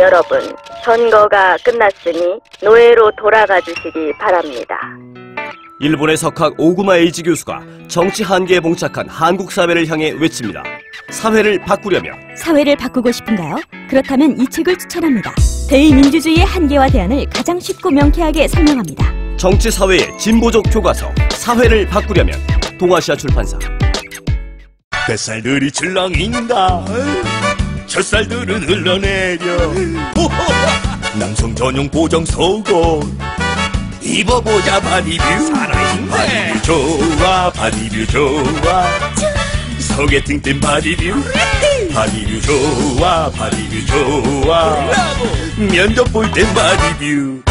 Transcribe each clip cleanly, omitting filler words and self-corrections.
여러분, 선거가 끝났으니 노예로 돌아가 주시기 바랍니다. 일본의 석학 오구마 에이지 교수가 정치 한계에 봉착한 한국 사회를 향해 외칩니다. 사회를 바꾸려면 사회를 바꾸고 싶은가요? 그렇다면 이 책을 추천합니다. 대의민주주의의 한계와 대안을 가장 쉽고 명쾌하게 설명합니다. 정치 사회의 진보적 교과서 사회를 바꾸려면 동아시아 출판사. 뱃살들이 출렁인다. 젖살들은 흘러내려. 남성 전용 보정 속옷 입어보자. 바디뷰 살아있네. 바디뷰 좋아. 바디뷰 좋아. 소개팅 땐 바디뷰. 바디뷰 좋아. 바디뷰 좋아. 면접 볼 땐 바디뷰.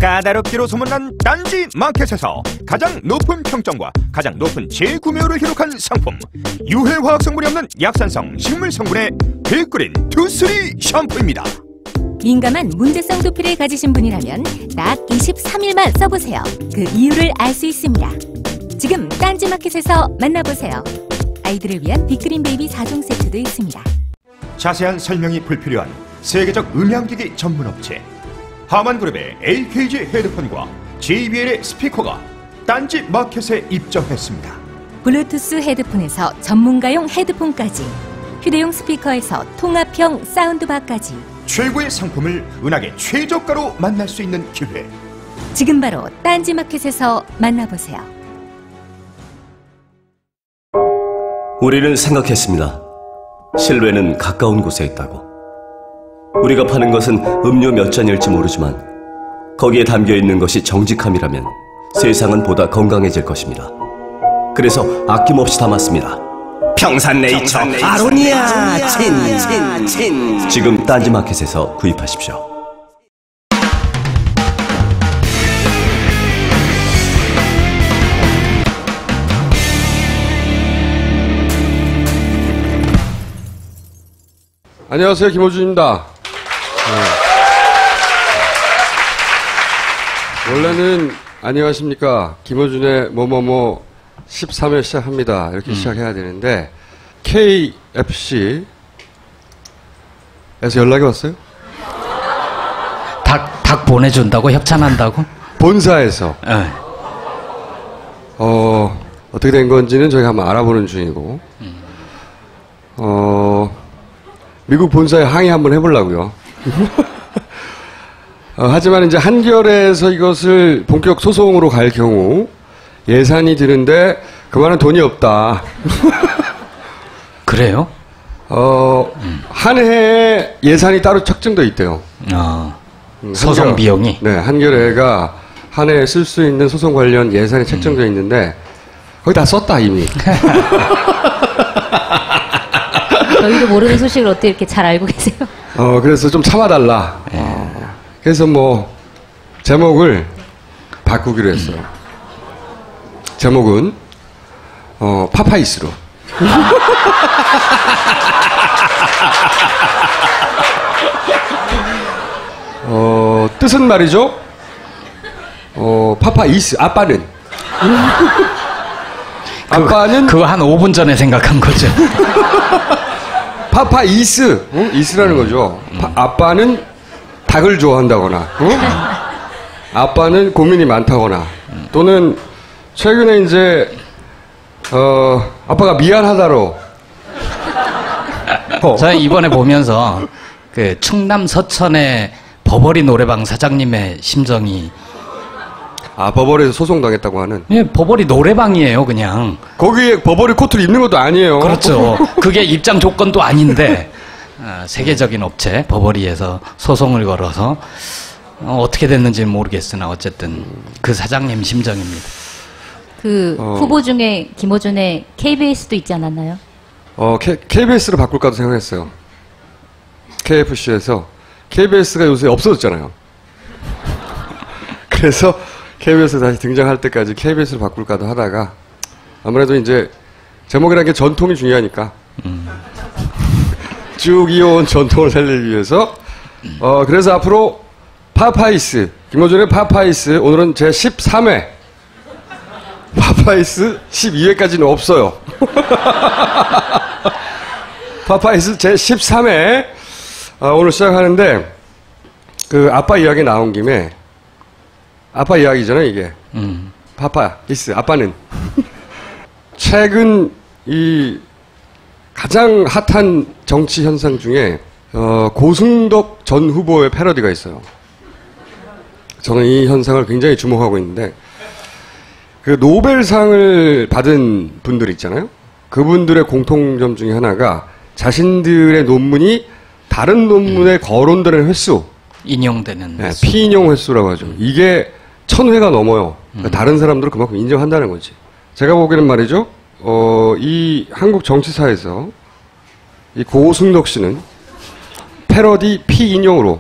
까다롭기로 소문난 딴지 마켓에서 가장 높은 평점과 가장 높은 재구매율을 기록한 상품, 유해화학 성분이 없는 약산성 식물 성분의 빅그린 투쓰리 샴푸입니다. 민감한 문제성 두피를 가지신 분이라면 딱 23일만 써보세요. 그 이유를 알 수 있습니다. 지금 딴지마켓에서 만나보세요. 아이들을 위한 빅그린 베이비 4종 세트도 있습니다. 자세한 설명이 불필요한 세계적 음향기기 전문업체 하만그룹의 AKG 헤드폰과 JBL의 스피커가 딴지 마켓에 입점했습니다. 블루투스 헤드폰에서 전문가용 헤드폰까지, 휴대용 스피커에서 통합형 사운드바까지 최고의 상품을 은하계 최저가로 만날 수 있는 기회. 지금 바로 딴지마켓에서 만나보세요. 우리는 생각했습니다. 실외는 가까운 곳에 있다고. 우리가 파는 것은 음료 몇 잔일지 모르지만 거기에 담겨있는 것이 정직함이라면 세상은 보다 건강해질 것입니다. 그래서 아낌없이 담았습니다. 평산네이처 아로니아 친. 지금 딴지마켓에서 구입하십시오. 안녕하세요, 김호준입니다. 원래는 안녕하십니까, 김호준의 뭐뭐뭐 13회 시작합니다 이렇게 시작해야 되는데 KFC에서 연락이 왔어요? 닭 보내준다고? 협찬한다고? 본사에서. 네. 어떻게 된 건지는 저희가 한번 알아보는 중이고 미국 본사에 항의 한번 해보려고요. 하지만 이제 한겨레에서 이것을 본격 소송으로 갈 경우 예산이 드는데 그만한 돈이 없다. 그래요? 한 해에 예산이 따로 책정돼 있대요. 소송 비용이? 네, 한겨레가 한 해에 쓸 수 있는 소송 관련 예산이 책정돼 있는데 거의 다 썼다 이미. 저희도 모르는 소식을 어떻게 이렇게 잘 알고 계세요? 그래서 좀 참아달라. 그래서 뭐 제목을 바꾸기로 했어요. 제목은 파파이스로. 뜻은 말이죠. 파파이스 아빠는. 아빠는 그거 한 5분 전에 생각한 거죠. 파파이스, 이스라는 거죠. 아빠는 닭을 좋아한다거나, 아빠는 고민이 많다거나, 또는 최근에 이제 아빠가 미안하다로. 저는 이번에 보면서 그 충남 서천의 버버리 노래방 사장님의 심정이. 버버리에서 소송당했다고 하는? 예, 버버리 노래방이에요, 그냥. 거기에 버버리 코트를 입는 것도 아니에요. 그렇죠. 그게 입장 조건도 아닌데, 세계적인 업체, 버버리에서 소송을 걸어서, 어떻게 됐는지는 모르겠으나, 어쨌든, 그 사장님 심정입니다. 그, 후보 중에 김호준의 KBS도 있지 않았나요? KBS로 바꿀까도 생각했어요. KFC에서. KBS가 요새 없어졌잖아요. 그래서, KBS 다시 등장할 때까지 KBS를 바꿀까도 하다가 아무래도 이제 제목이라는 게 전통이 중요하니까 쭉 이어온 전통을 살리기 위해서 그래서 앞으로 파파이스, 김호준의 파파이스, 오늘은 제 13회 파파이스 12회까지는 없어요. 파파이스 제 13회 오늘 시작하는데 그 아빠 이야기 나온 김에 아빠 이야기잖아요 이게. 파파이스 아빠는 최근 이 가장 핫한 정치 현상 중에 고승덕 전 후보의 패러디가 있어요. 저는 이 현상을 굉장히 주목하고 있는데 그 노벨상을 받은 분들 있잖아요. 그분들의 공통점 중에 하나가 자신들의 논문이 다른 논문에 거론되는 횟수, 인용되는 네, 횟수. 피인용 횟수라고 하죠. 이게 1000회가 넘어요. 그러니까 다른 사람들은 그만큼 인정한다는 거지. 제가 보기에는 말이죠. 이 한국 정치사에서 이 고승덕 씨는 패러디 피인용으로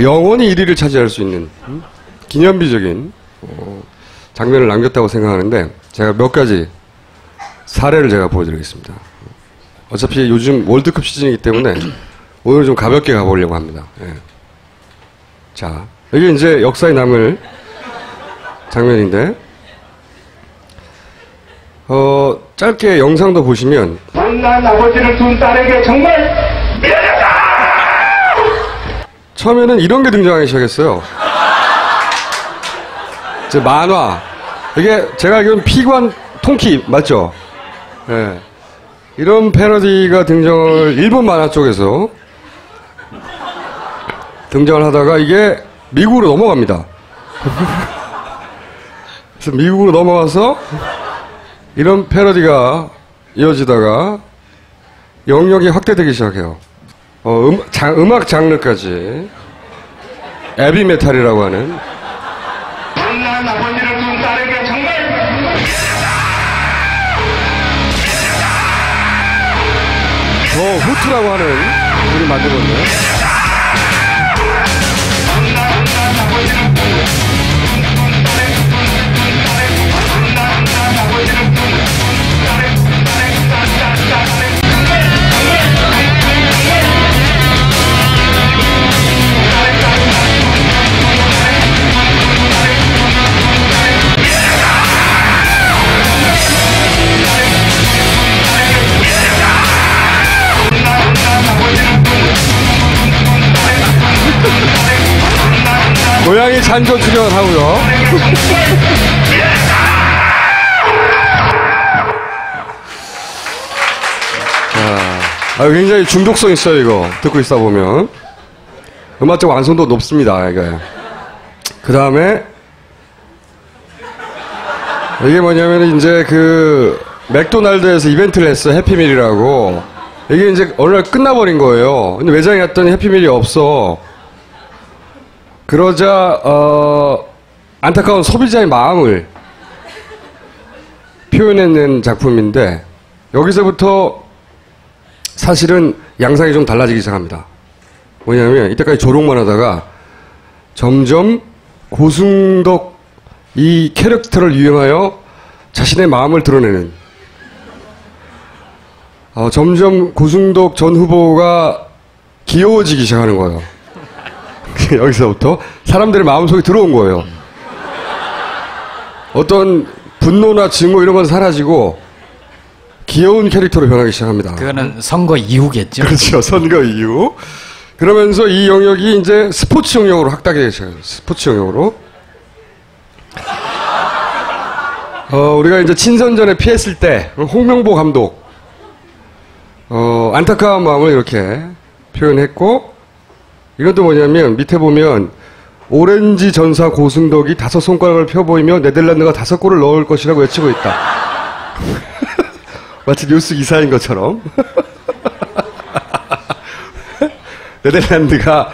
영원히 1위를 차지할 수 있는 기념비적인 장면을 남겼다고 생각하는데 제가 몇 가지 사례를 제가 보여드리겠습니다. 어차피 요즘 월드컵 시즌이기 때문에 오늘 좀 가볍게 가보려고 합니다. 예. 자, 이게 이제 역사에 남을 장면인데 짧게 영상도 보시면 만난 아버지를 둔 딸에게 정말 미안하다! 처음에는 이런 게 등장하기 시작했어요. 제 만화. 이게 제가 알기로는 피관 통키 맞죠? 예. 이런 패러디가 등장을 일본 만화 쪽에서 등장을 하다가 이게 미국으로 넘어갑니다. 그래서 미국으로 넘어가서 이런 패러디가 이어지다가 영역이 확대되기 시작해요. 음악 장르까지 에비 메탈이라고 하는 만난 아버지를 둔 딸에게 정말 더 후트라고 하는 우리 만들었네요. 고양이 잔조 출연하고요. 자, 굉장히 중독성 있어요 이거 듣고 있다 보면. 음악적 완성도 높습니다 이게. 그 다음에 이게 뭐냐면 이제 그 맥도날드에서 이벤트를 했어. 해피밀이라고. 이게 이제 어느 날 끝나버린 거예요. 근데 매장에 갔더니 해피밀이 없어. 그러자 안타까운 소비자의 마음을 표현해낸 작품인데 여기서부터 사실은 양상이 좀 달라지기 시작합니다. 뭐냐면 이때까지 조롱만 하다가 점점 고승덕 이 캐릭터를 이용하여 자신의 마음을 드러내는 점점 고승덕 전 후보가 귀여워지기 시작하는 거예요. 여기서부터 사람들의 마음속에 들어온 거예요. 어떤 분노나 증오 이런 건 사라지고 귀여운 캐릭터로 변하기 시작합니다. 그거는 선거 이후겠죠. 그렇죠. 선거 이후. 그러면서 이 영역이 이제 스포츠 영역으로 확대되기 시작해요. 스포츠 영역으로. 우리가 이제 친선전에 피했을 때 홍명보 감독 안타까운 마음을 이렇게 표현했고 이것도 뭐냐면 밑에 보면 오렌지 전사 고승덕이 5손가락을 펴보이며 네덜란드가 5골을 넣을 것이라고 외치고 있다. 마치 뉴스 기사인 것처럼. 네덜란드가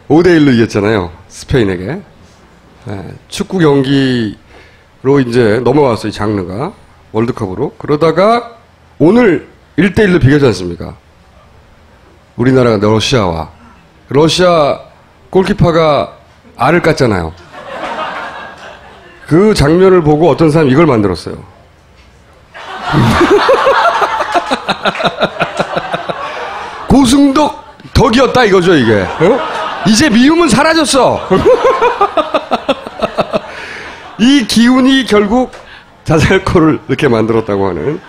5대1로 이겼잖아요. 스페인에게. 축구 경기로 이제 넘어왔어요. 이 장르가. 월드컵으로. 그러다가 오늘 1대1로 비겼지 않습니까? 우리나라가 러시아와. 러시아 골키퍼가 알을 깠잖아요. 그 장면을 보고 어떤 사람이 이걸 만들었어요. 고승덕 덕이었다 이거죠 이게. 이제 미움은 사라졌어. 이 기운이 결국 자살코를 이렇게 만들었다고 하는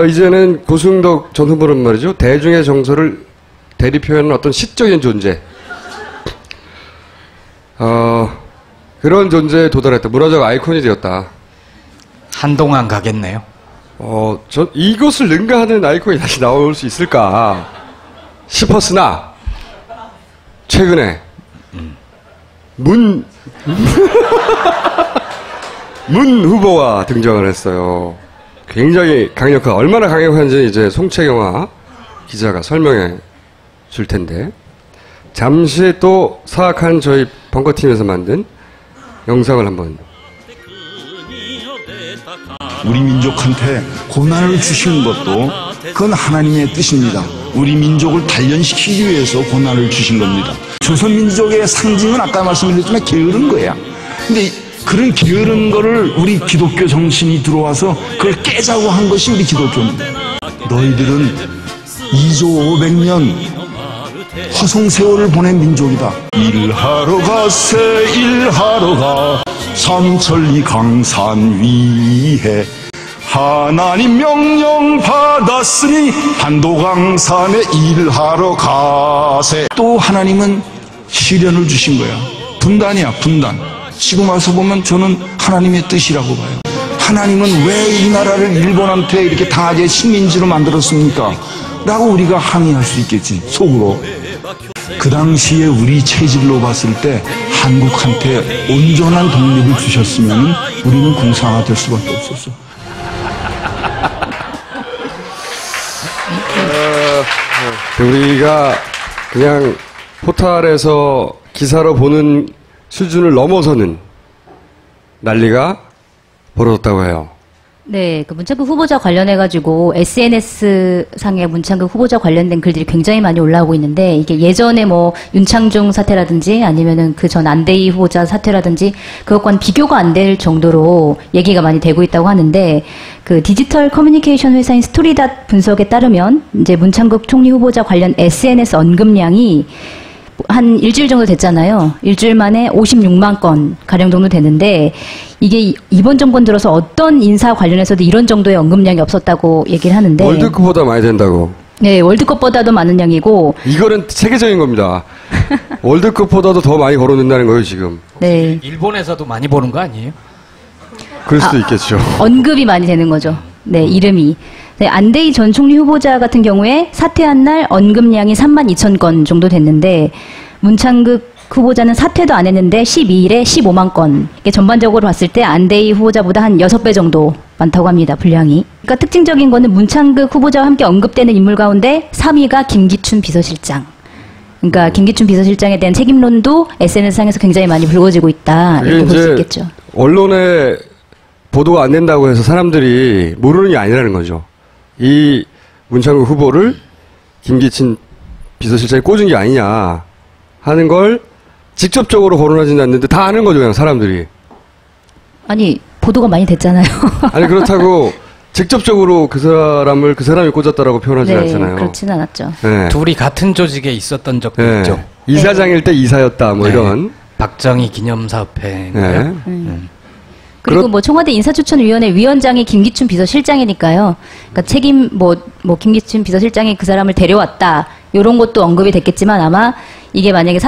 이제는 고승덕 전 후보는 말이죠. 대중의 정서를 대리 표현하는 어떤 시적인 존재. 그런 존재에 도달했다. 문화적 아이콘이 되었다. 한동안 가겠네요. 전 이것을 능가하는 아이콘이 다시 나올 수 있을까 싶었으나, 최근에, 문 후보가 등장을 했어요. 굉장히 강력한, 얼마나 강력한지 이제 송채경화 기자가 설명해 줄 텐데, 잠시 또 사악한 저희 벙커팀에서 만든 영상을 한번. 우리 민족한테 고난을 주시는 것도 그건 하나님의 뜻입니다. 우리 민족을 단련시키기 위해서 고난을 주신 겁니다. 조선민족의 상징은 아까 말씀드렸지만 게으른 거야. 근데 그런 게으른 거를 우리 기독교 정신이 들어와서 그걸 깨자고 한 것이 우리 기독교입니다. 너희들은 2조 500년 허송세월을 보낸 민족이다. 일하러 가세 일하러 가 삼천리 강산 위에 하나님 명령 받았으니 한도강산에 일하러 가세. 또 하나님은 시련을 주신 거야. 분단이야, 분단. 지금 와서 보면 저는 하나님의 뜻이라고 봐요. 하나님은 왜 이 나라를 일본한테 이렇게 당하게 식민지로 만들었습니까? 라고 우리가 항의할 수 있겠지, 속으로. 그 당시에 우리 체질로 봤을 때 한국한테 온전한 독립을 주셨으면 우리는 공산화 될 수밖에 없었어. 우리가 그냥 포탈에서 기사로 보는 수준을 넘어서는 난리가 벌어졌다고 해요. 네, 그 문창극 후보자 관련해가지고 SNS 상의 문창극 후보자 관련된 글들이 굉장히 많이 올라오고 있는데, 이게 예전에 뭐 윤창중 사태라든지 아니면은 그 전 안대희 후보자 사태라든지 그것과는 비교가 안 될 정도로 얘기가 많이 되고 있다고 하는데, 그 디지털 커뮤니케이션 회사인 스토리닷 분석에 따르면 이제 문창극 총리 후보자 관련 SNS 언급량이 한 일주일 정도 됐잖아요. 일주일 만에 56만 건 가량 정도 되는데, 이게 이번 정권 들어서 어떤 인사 관련해서도 이런 정도의 언급량이 없었다고 얘기를 하는데, 월드컵보다 많이 된다고. 네, 월드컵보다도 많은 양이고. 이거는 세계적인 겁니다. 월드컵보다도 더 많이 거론된다는 거예요, 지금. 네. 일본에서도 많이 보는 거 아니에요? 그럴 수도 있겠죠. 언급이 많이 되는 거죠. 네, 이름이. 네, 안대희 전 총리 후보자 같은 경우에 사퇴한 날 언급량이 32,000건 정도 됐는데, 문창극 후보자는 사퇴도 안 했는데 12일에 15만 건. 이게 전반적으로 봤을 때 안대희 후보자보다 한 6배 정도 많다고 합니다, 분량이. 그러니까 특징적인 거는 문창극 후보자와 함께 언급되는 인물 가운데 3위가 김기춘 비서실장. 그러니까 김기춘 비서실장에 대한 책임론도 SNS상에서 굉장히 많이 불거지고 있다, 이렇게 볼 수 있겠죠. 언론에 보도가 안 된다고 해서 사람들이 모르는 게 아니라는 거죠. 이 문창극 후보를 김기춘 비서실장이 꽂은 게 아니냐 하는 걸 직접적으로 거론하지는 않는데 다 아는 거죠, 그냥 사람들이. 아니, 보도가 많이 됐잖아요. 아니, 그렇다고 직접적으로 그 사람이 꽂았다라고 표현하지 않잖아요. 그렇지는 않았죠. 네. 둘이 같은 조직에 있었던 적도 네. 있죠. 이사장일 때 이사였다, 뭐 네. 이런. 박정희 기념사업회인가요? 네. 그리고 뭐 청와대 인사추천위원회 위원장이 김기춘 비서실장이니까요. 그러니까 책임 뭐 김기춘 비서실장이 그 사람을 데려왔다, 이런 것도 언급이 됐겠지만, 아마 이게 만약에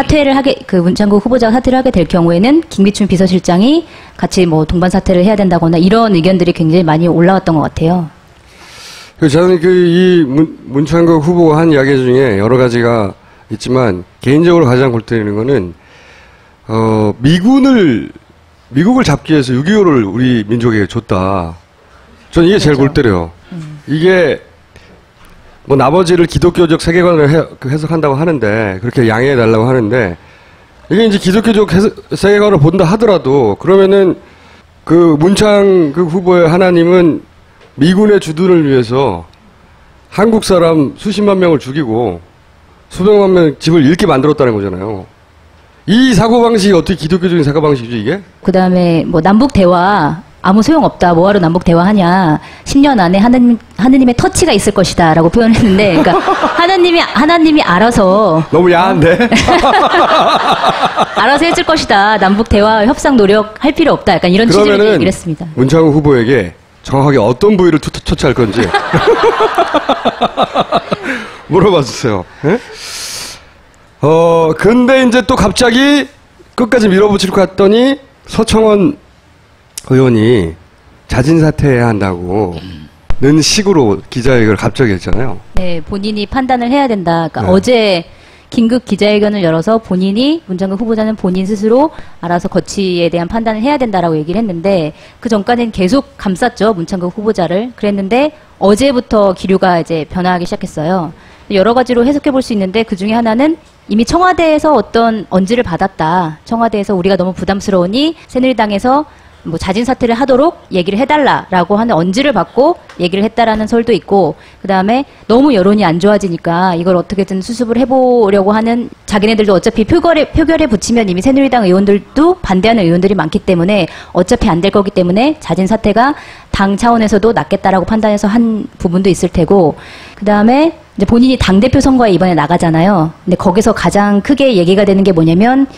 그 문창극 후보자가 사퇴를 하게 될 경우에는 김기춘 비서실장이 같이 뭐 동반 사퇴를 해야 된다거나 이런 의견들이 굉장히 많이 올라왔던 것 같아요. 저는 이 문창극 후보가 한 이야기 중에 여러 가지가 있지만, 개인적으로 가장 골 때리는 거는, 미국을 잡기 위해서 6.25를 우리 민족에게 줬다. 저는 이게 제일 골 때려요. 이게, 뭐, 나머지를 기독교적 세계관을 해석한다고 하는데, 그렇게 양해해달라고 하는데, 이게 이제 기독교적 세계관을 본다 하더라도, 그러면은, 그 문창극 후보의 하나님은 미군의 주둔을 위해서 한국 사람 수십만 명을 죽이고, 수백만 명 집을 잃게 만들었다는 거잖아요. 이 사고방식이 어떻게 기독교적인 사고방식이죠, 이게? 그 다음에 뭐 남북 대화 아무 소용없다, 뭐하러 남북 대화하냐, 10년 안에 하느님의 터치가 있을 것이다 라고 표현했는데, 그러니까 하나님이 알아서 너무 야한데? 알아서 해줄 것이다, 남북 대화 협상 노력 할 필요 없다, 약간 이런 취지로 얘기를 했습니다. 문창극 후보에게 정확하게 어떤 부위를 처치할 건지 물어봐 주세요. 예? 근데 이제 또 갑자기 끝까지 밀어붙일 것 같더니 서청원 의원이 자진 사퇴해야 한다고 는 식으로 기자회견을 갑자기 했잖아요. 네, 본인이 판단을 해야 된다. 그러니까 네. 어제 긴급 기자회견을 열어서 본인이 문장국 후보자는 본인 스스로 알아서 거취에 대한 판단을 해야 된다라고 얘기를 했는데 그 전까지는 계속 감쌌죠. 문창국 후보자를. 그랬는데 어제부터 기류가 이제 변화하기 시작했어요. 여러 가지로 해석해 볼 수 있는데 그 중에 하나는 이미 청와대에서 어떤 언지를 받았다. 청와대에서 우리가 너무 부담스러우니 새누리당에서 뭐 자진 사퇴를 하도록 얘기를 해달라라고 하는 언지를 받고 얘기를 했다라는 설도 있고, 그 다음에 너무 여론이 안 좋아지니까 이걸 어떻게든 수습을 해보려고 하는, 자기네들도 어차피 표결에 붙이면 이미 새누리당 의원들도 반대하는 의원들이 많기 때문에 어차피 안 될 거기 때문에 자진 사퇴가 당 차원에서도 낫겠다라고 판단해서 한 부분도 있을 테고, 그 다음에 이제 본인이 당대표 선거에 이번에 나가잖아요. 근데 거기서 가장 크게 얘기가 되는 게 뭐냐면,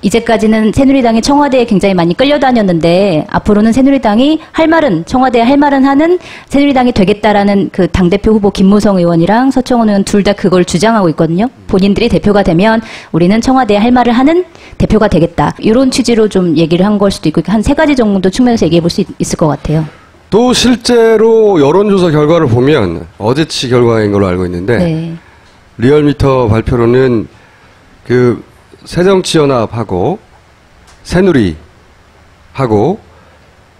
이제까지는 새누리당이 청와대에 굉장히 많이 끌려다녔는데 앞으로는 새누리당이 할 말은, 청와대에 할 말은 하는 새누리당이 되겠다라는 그 당대표 후보 김무성 의원이랑 서청원 의원 둘 다 그걸 주장하고 있거든요. 본인들이 대표가 되면 우리는 청와대에 할 말을 하는 대표가 되겠다. 이런 취지로 좀 얘기를 한 걸 수도 있고, 한 3가지 정도 측면에서 얘기해 볼 수 있을 것 같아요. 또 실제로 여론조사 결과를 보면 어제치 결과인 걸로 알고 있는데, 네. 리얼미터 발표로는 그 새정치연합하고 새누리하고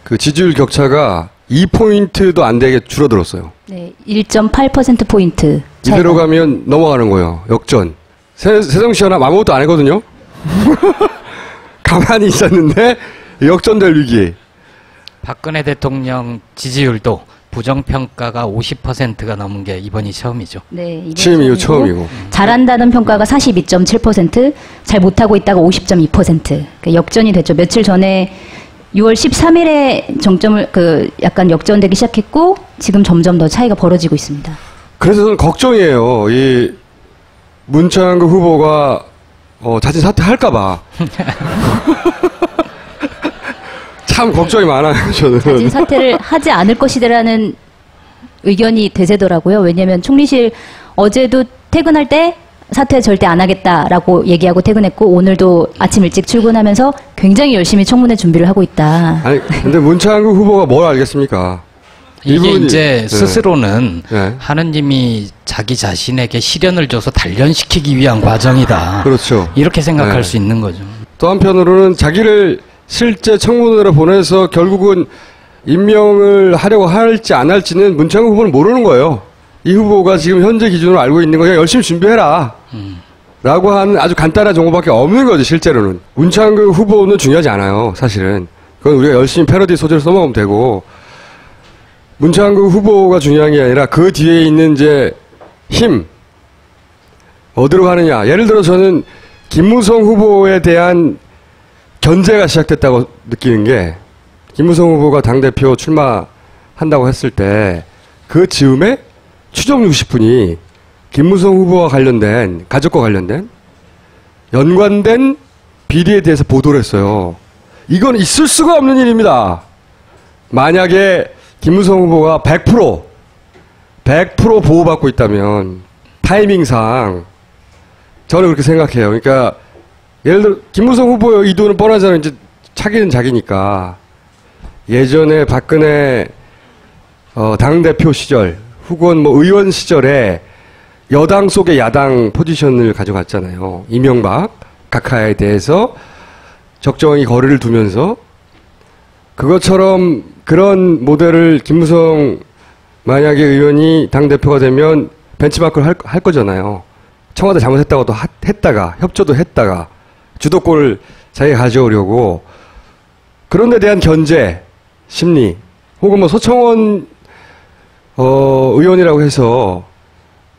그 지지율 격차가 2포인트도 안 되게 줄어들었어요. 네, 1.8%포인트. 이대로 가면 넘어가는 거예요. 역전. 새정치연합 아무것도 안 했거든요. 가만히 있었는데 역전될 위기. 박근혜 대통령 지지율도 부정평가가 50%가 넘은 게 이번이 처음이죠. 네, 이번 취임 이후 처음이고. 잘한다는 평가가 42.7%, 잘 못하고 있다가 50.2%. 그러니까 역전이 됐죠. 며칠 전에 6월 13일에 정점을 약간 역전되기 시작했고 지금 점점 더 차이가 벌어지고 있습니다. 그래서 저는 걱정이에요. 이 문창국 후보가 자진 사퇴할까봐. 참 걱정이 많아요, 저는. 자진 사퇴를 하지 않을 것이라는 의견이 대세더라고요. 왜냐하면 총리실 어제도 퇴근할 때 사퇴 절대 안 하겠다라고 얘기하고 퇴근했고, 오늘도 아침 일찍 출근하면서 굉장히 열심히 청문회 준비를 하고 있다. 아니, 근데 문창국 후보가 뭘 알겠습니까? 이게 이분이, 이제 스스로는 네. 하느님이 자기 자신에게 시련을 줘서 단련시키기 위한 과정이다. 그렇죠. 이렇게 생각할 네. 수 있는 거죠. 또 한편으로는 자기를 실제 청문회로 보내서 결국은 임명을 하려고 할지 안 할지는 문창국 후보는 모르는 거예요. 이 후보가 지금 현재 기준으로 알고 있는 거 그냥 열심히 준비해라. 라고 하는 아주 간단한 정보밖에 없는 거죠, 실제로는. 문창국 후보는 중요하지 않아요, 사실은. 그건 우리가 열심히 패러디 소재를 써먹으면 되고, 문창국 후보가 중요한 게 아니라 그 뒤에 있는 이제 힘, 어디로 가느냐. 예를 들어 저는 김무성 후보에 대한 견제가 시작됐다고 느끼는 게, 김무성 후보가 당대표 출마한다고 했을 때 그 즈음에 추정 60분이 김무성 후보와 관련된, 가족과 관련된 연관된 비리에 대해서 보도를 했어요. 이건 있을 수가 없는 일입니다. 만약에 김무성 후보가 100% 보호받고 있다면 타이밍상 저는 그렇게 생각해요. 그러니까 예를 들어 김무성 후보의 의도는 뻔하잖아요. 이제 차기는 자기니까. 예전에 박근혜 당대표 시절 혹은 뭐 의원 시절에 여당 속의 야당 포지션을 가져갔잖아요. 이명박, 각하에 대해서 적정히 거리를 두면서 그것처럼 그런 모델을 김무성 만약에 의원이 당대표가 되면 벤치마크를 할 거잖아요. 청와대 잘못했다고도 했다가 협조도 했다가 주도권을 자기가 가져오려고 그런 데 대한 견제 심리 혹은 뭐 서청원 의원이라고 해서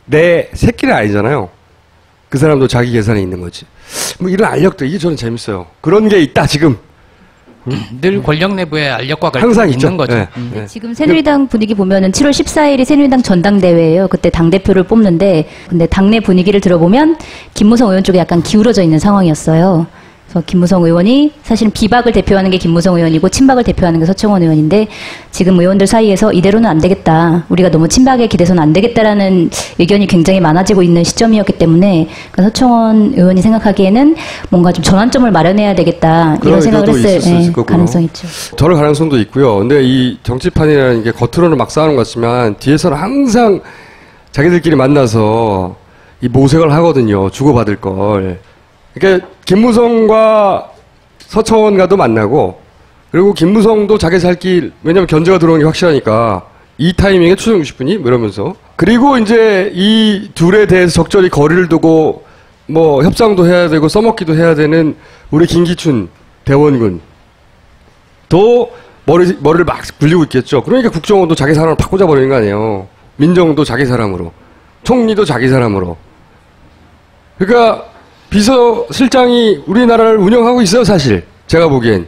내 새끼는 아니잖아요. 그 사람도 자기 계산에 있는 거지. 뭐 이런 알력들 이게 저는 재밌어요. 그런 게 있다 지금. 늘 권력 내부에 알력과 항상 갈등이 있죠. 있는 거죠. 네. 네. 지금 새누리당 분위기 보면은 7월 14일이 새누리당 전당대회예요. 그때 당대표를 뽑는데, 근데 당내 분위기를 들어보면 김무성 의원 쪽에 약간 기울어져 있는 상황이었어요. 그래서 김무성 의원이 사실은 비박을 대표하는 게 김무성 의원이고 친박을 대표하는 게 서청원 의원인데 지금 의원들 사이에서 이대로는 안 되겠다. 우리가 너무 친박에 기대서는 안 되겠다라는 의견이 굉장히 많아지고 있는 시점이었기 때문에 그러니까 서청원 의원이 생각하기에는 뭔가 좀 전환점을 마련해야 되겠다. 이런 생각을 했을 가능성이 있죠. 저럴 가능성도 있고요. 근데 이 정치판이라는 게 겉으로는 막 싸우는 것 같지만 뒤에서는 항상 자기들끼리 만나서 이 모색을 하거든요. 주고받을 걸. 그러니까 김무성과 서청원과도 만나고 그리고 김무성도 자기 살 길 왜냐면 견제가 들어오는 게 확실하니까 이 타이밍에 추정 60분이 뭐 이러면서 그리고 이제 이 둘에 대해서 적절히 거리를 두고 뭐 협상도 해야 되고 써먹기도 해야 되는 우리 김기춘 대원군 또 머리를 막 굴리고 있겠죠. 그러니까 국정원도 자기 사람을 바꾸자 버리는 거 아니에요. 민정도 자기 사람으로 총리도 자기 사람으로 그러니까 비서실장이 우리나라를 운영하고 있어요, 사실. 제가 보기엔.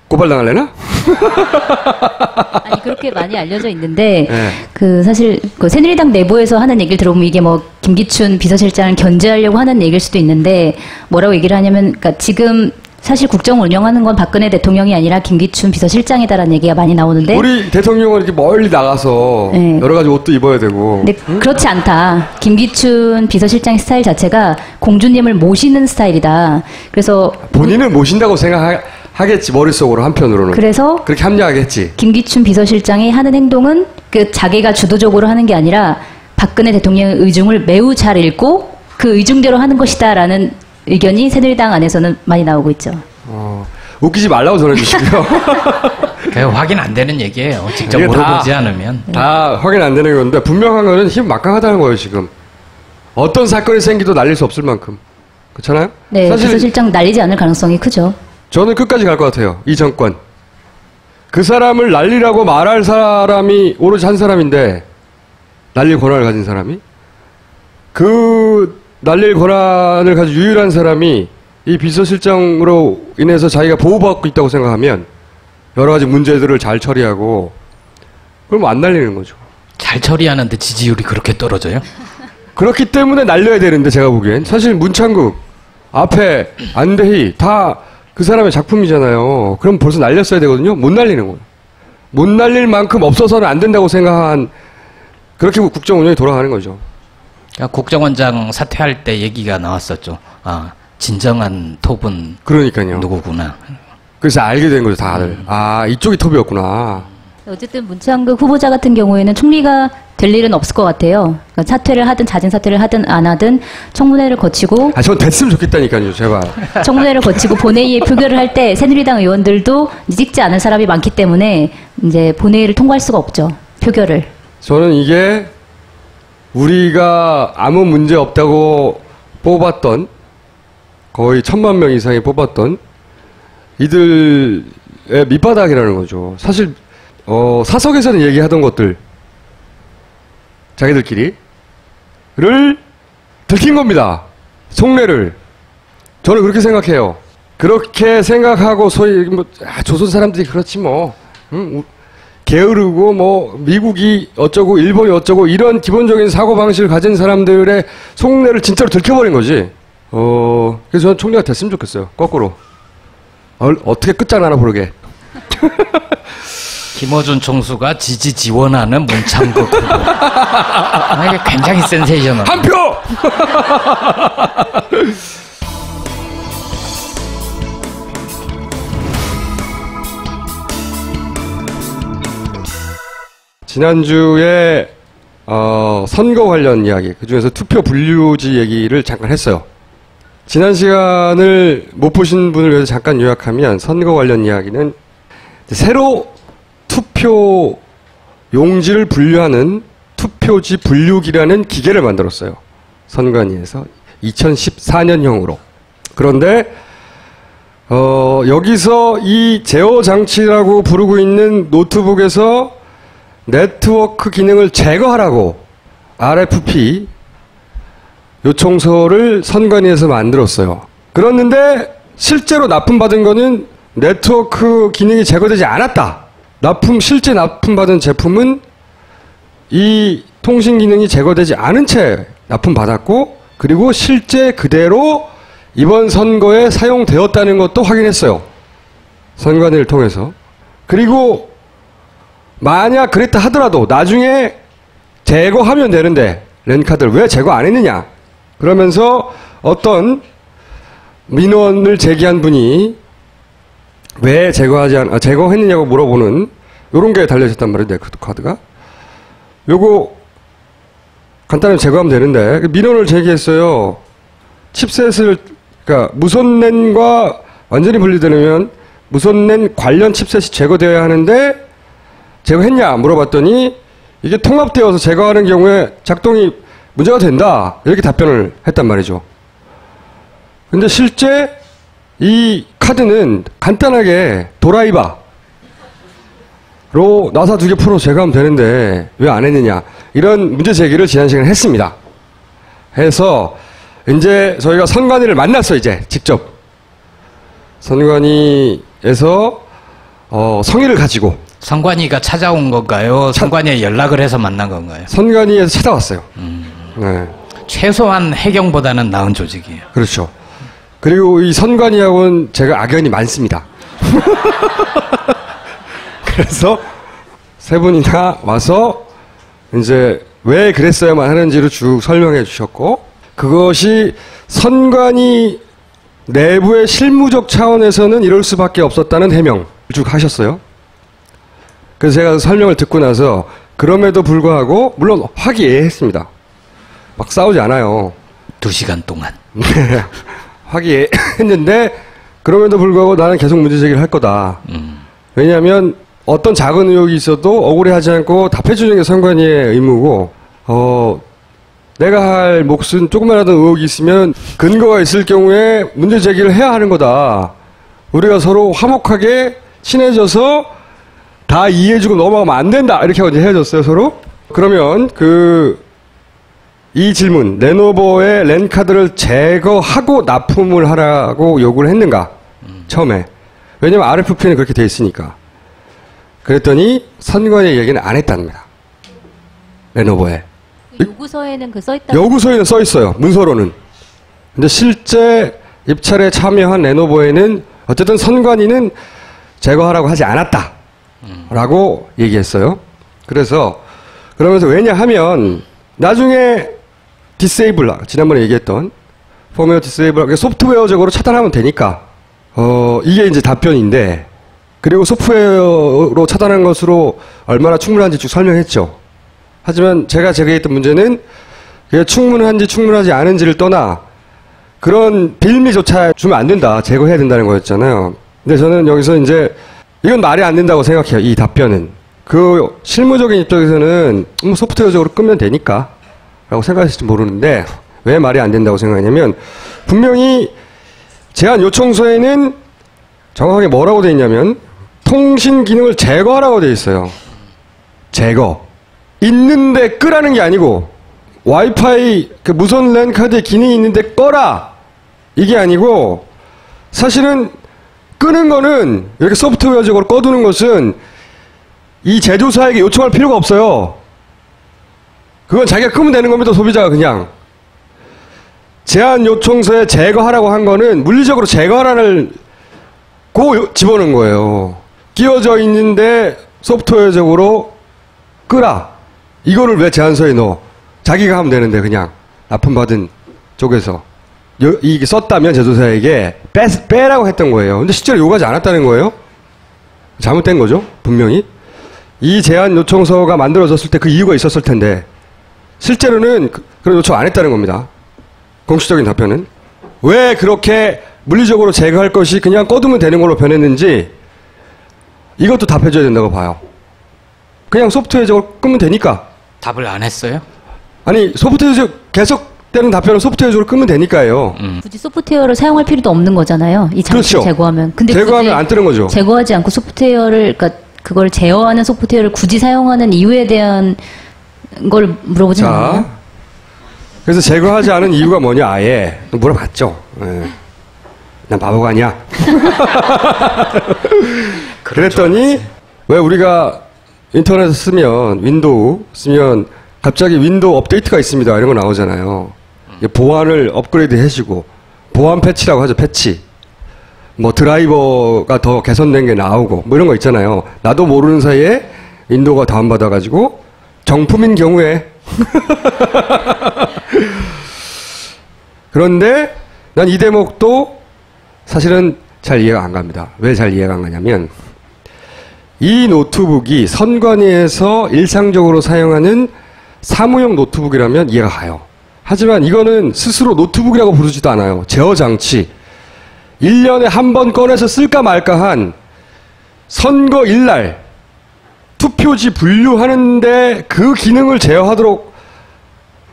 고발당할래나? 아니, 그렇게 많이 알려져 있는데, 네. 그, 사실, 그 새누리당 내부에서 하는 얘기를 들어보면 이게 뭐, 김기춘 비서실장을 견제하려고 하는 얘기일 수도 있는데, 뭐라고 얘기를 하냐면, 그러니까 지금 사실 국정을 운영하는 건 박근혜 대통령이 아니라 김기춘 비서실장이다라는 얘기가 많이 나오는데 우리 대통령은 이렇게 멀리 나가서 네. 여러 가지 옷도 입어야 되고. 근데 그렇지 않다. 김기춘 비서실장 스타일 자체가 공주님을 모시는 스타일이다. 그래서 본인은 모신다고 생각하겠지 머릿속으로 한편으로는. 그래서 그렇게 합리화하겠지. 김기춘 비서실장이 하는 행동은 그 자기가 주도적으로 하는 게 아니라 박근혜 대통령의 의중을 매우 잘 읽고 그 의중대로 하는 것이다라는 의견이 새누리당 안에서는 많이 나오고 있죠. 웃기지 말라고 전해주시고요. 확인 안 되는 얘기예요. 직접 물어보지 않으면. 다 확인 안 되는 건데 분명한 거는 힘 막강하다는 거예요 지금. 어떤 사건이 생기도 날릴 수 없을 만큼. 그렇잖아요? 네. 사실 비서실장 날리지 않을 가능성이 크죠. 저는 끝까지 갈 것 같아요. 이 정권. 그 사람을 날리라고 말할 사람이 오로지 한 사람인데 날릴 권한을 가진 사람이 그 날릴 권한을 가진 유일한 사람이 이 비서실장으로 인해서 자기가 보호받고 있다고 생각하면 여러 가지 문제들을 잘 처리하고 그럼 안 날리는 거죠. 잘 처리하는데 지지율이 그렇게 떨어져요? 그렇기 때문에 날려야 되는데 제가 보기엔 사실 문창국 앞에 안대희 다 그 사람의 작품이잖아요. 그럼 벌써 날렸어야 되거든요. 못 날리는 거예요. 못 날릴 만큼 없어서는 안 된다고 생각한 그렇게 국정 운영이 돌아가는 거죠. 국정원장 사퇴할 때 얘기가 나왔었죠. 아, 진정한 톱은 그러니까요. 누구구나. 그래서 알게 된 거죠, 다들. 아, 이쪽이 톱이었구나. 어쨌든 문창극 후보자 같은 경우에는 총리가 될 일은 없을 것 같아요. 그러니까 사퇴를 하든 자진 사퇴를 하든 안 하든 청문회를 거치고 전 됐으면 좋겠다니까요, 제발. 청문회를 거치고 본회의에 표결을 할 때 새누리당 의원들도 찍지 않은 사람이 많기 때문에 이제 본회의를 통과할 수가 없죠. 표결을. 저는 이게 우리가 아무 문제 없다고 뽑았던 거의 1000만 명 이상이 뽑았던 이들의 밑바닥이라는 거죠. 사실 사석에서는 얘기하던 것들 자기들끼리를 들킨 겁니다. 속내를. 저는 그렇게 생각해요. 그렇게 생각하고 소위 조선 사람들이 그렇지 뭐 게으르고 뭐 미국이 어쩌고 일본이 어쩌고 이런 기본적인 사고방식을 가진 사람들의 속내를 진짜로 들켜버린 거지. 그래서 저는 총리가 됐으면 좋겠어요. 거꾸로. 어떻게 끝장나나 모르게. 김어준 총수가 지지 지원하는 문창극 후보. 이게 굉장히 센세이셔널. 한 표! 지난주에 선거 관련 이야기, 그중에서 투표 분류지 얘기를 잠깐 했어요. 지난 시간을 못 보신 분을 위해서 잠깐 요약하면 선거 관련 이야기는 새로 투표 용지를 분류하는 투표지 분류기라는 기계를 만들었어요. 선관위에서 2014년형으로. 그런데 여기서 이 제어 장치라고 부르고 있는 노트북에서 네트워크 기능을 제거하라고 RFP 요청서를 선관위에서 만들었어요. 그랬는데 실제로 납품받은 거는 네트워크 기능이 제거되지 않았다. 실제 납품받은 제품은 이 통신 기능이 제거되지 않은 채 납품받았고, 그리고 실제 그대로 이번 선거에 사용되었다는 것도 확인했어요. 선관위를 통해서. 그리고 만약 그랬다 하더라도 나중에 제거하면 되는데 랜카드를 왜 제거 안 했느냐 그러면서 어떤 민원을 제기한 분이 왜 제거했느냐고 물어보는 요런 게 달려있었단 말이에요. 랜카드가. 요거 간단하게 제거하면 되는데 민원을 제기했어요. 칩셋을 그러니까 무선랜과 완전히 분리되려면 무선랜 관련 칩셋이 제거되어야 하는데 제거했냐 물어봤더니 이게 통합되어서 제거하는 경우에 작동이 문제가 된다 이렇게 답변을 했단 말이죠. 근데 실제 이 카드는 간단하게 도라이바로 나사 2개 풀어 제거하면 되는데 왜 안 했느냐 이런 문제 제기를 지난 시간에 했습니다. 해서 이제 저희가 선관위를 만났어. 이제 직접 선관위에서 성의를 가지고. 선관위가 찾아온 건가요? 선관위에 연락을 해서 만난 건가요? 선관위에서 찾아왔어요. 네. 최소한 해경보다는 나은 조직이에요. 그렇죠. 그리고 이 선관위하고는 제가 악연이 많습니다. 그래서 세 분이나 와서 이제 왜 그랬어야만 하는지를 쭉 설명해 주셨고, 그것이 선관위 내부의 실무적 차원에서는 이럴 수밖에 없었다는 해명을 쭉 하셨어요. 그래서 제가 설명을 듣고 나서 그럼에도 불구하고 물론 화기애애했습니다. 막 싸우지 않아요. 2시간 동안. 화기애애했는데 그럼에도 불구하고 나는 계속 문제 제기를 할 거다. 왜냐하면 어떤 작은 의혹이 있어도 억울해하지 않고 답해주는 게 선관위의 의무고, 내가 할 몫은 조그마한 의혹이 있으면 근거가 있을 경우에 문제 제기를 해야 하는 거다. 우리가 서로 화목하게 친해져서 다 이해해주고 넘어가면 안 된다. 이렇게 하고 이제 헤어졌어요, 서로. 그러면 이 질문, 레노버의 랜카드를 제거하고 납품을 하라고 요구를 했는가? 처음에. 왜냐면 RFP는 그렇게 돼 있으니까. 그랬더니 선관위 얘기는 안 했답니다. 레노버에. 요구서에는 그 써있다. 요구서에는 써있어요. 문서로는. 근데 실제 입찰에 참여한 레노버에는 어쨌든 선관위는 제거하라고 하지 않았다. 라고 얘기했어요. 그러면서 왜냐하면 나중에 디세이블, 지난번에 얘기했던 펌웨어 디세이블, 소프트웨어적으로 차단하면 되니까 이게 이제 답변인데, 그리고 소프트웨어로 차단한 것으로 얼마나 충분한지 쭉 설명했죠. 하지만 제가 제기했던 문제는 그게 충분한지 충분하지 않은지를 떠나 그런 빌미조차 주면 안 된다, 제거해야 된다는 거였잖아요. 근데 저는 여기서 이제 이건 말이 안 된다고 생각해요. 이 답변은. 그 실무적인 입장에서는 뭐 소프트웨어적으로 끄면 되니까 라고 생각하실지 모르는데, 왜 말이 안 된다고 생각하냐면 분명히 제안 요청서에는 정확하게 뭐라고 돼 있냐면 통신 기능을 제거하라고 돼 있어요. 제거. 있는데 끄라는 게 아니고, 와이파이 그 무선 랜 카드에 기능이 있는데 꺼라 이게 아니고, 사실은 끄는 거는 이렇게 소프트웨어적으로 꺼두는 것은 이 제조사에게 요청할 필요가 없어요. 그건 자기가 끄면 되는 겁니다. 소비자가 그냥. 제안 요청서에 제거하라고 한 거는 물리적으로 제거하라를 집어넣은 거예요. 끼워져 있는데 소프트웨어적으로 끄라. 이거를 왜 제안서에 넣어? 자기가 하면 되는데 그냥 납품받은 쪽에서 이게 썼다면 제조사에게 빼라고 했던 거예요. 근데 실제로 요구하지 않았다는 거예요. 잘못된 거죠, 분명히. 이 제안 요청서가 만들어졌을 때 그 이유가 있었을 텐데 실제로는 그런 요청 안 했다는 겁니다. 공식적인 답변은. 왜 그렇게 물리적으로 제거할 것이 그냥 꺼두면 되는 걸로 변했는지 이것도 답해줘야 된다고 봐요. 그냥 소프트웨어적으로 끄면 되니까. 답을 안 했어요? 아니, 소프트웨어적 계속되는 답변은 소프트웨어적으로 끄면 되니까요. 굳이 소프트웨어를 사용할 필요도 없는 거잖아요. 이 장치를 그렇죠. 제거하면. 근데 제거하면 안 뜨는 거죠. 제거하지 않고 소프트웨어를, 그러니까 그걸 제어하는 소프트웨어를 굳이 사용하는 이유에 대한 걸 물어보진 않나요? 그래서 제거하지 않은 이유가 뭐냐, 아예 물어봤죠. 네. 난 바보가 아니야. 그랬더니 왜 우리가 인터넷 쓰면, 윈도우 쓰면 갑자기 윈도우 업데이트가 있습니다 이런 거 나오잖아요. 보안을 업그레이드 해주고 보안 패치라고 하죠. 패치. 뭐 드라이버가 더 개선된 게 나오고 뭐 이런 거 있잖아요. 나도 모르는 사이에 윈도우가 다운받아가지고 정품인 경우에 그런데 난 이 대목도 사실은 잘 이해가 안 갑니다. 왜 잘 이해가 안 가냐면 이 노트북이 선관위에서 일상적으로 사용하는 사무용 노트북이라면 이해가 가요. 하지만 이거는 스스로 노트북이라고 부르지도 않아요. 제어 장치. 1년에 한 번 꺼내서 쓸까 말까 한 선거일날 투표지 분류하는데 그 기능을 제어하도록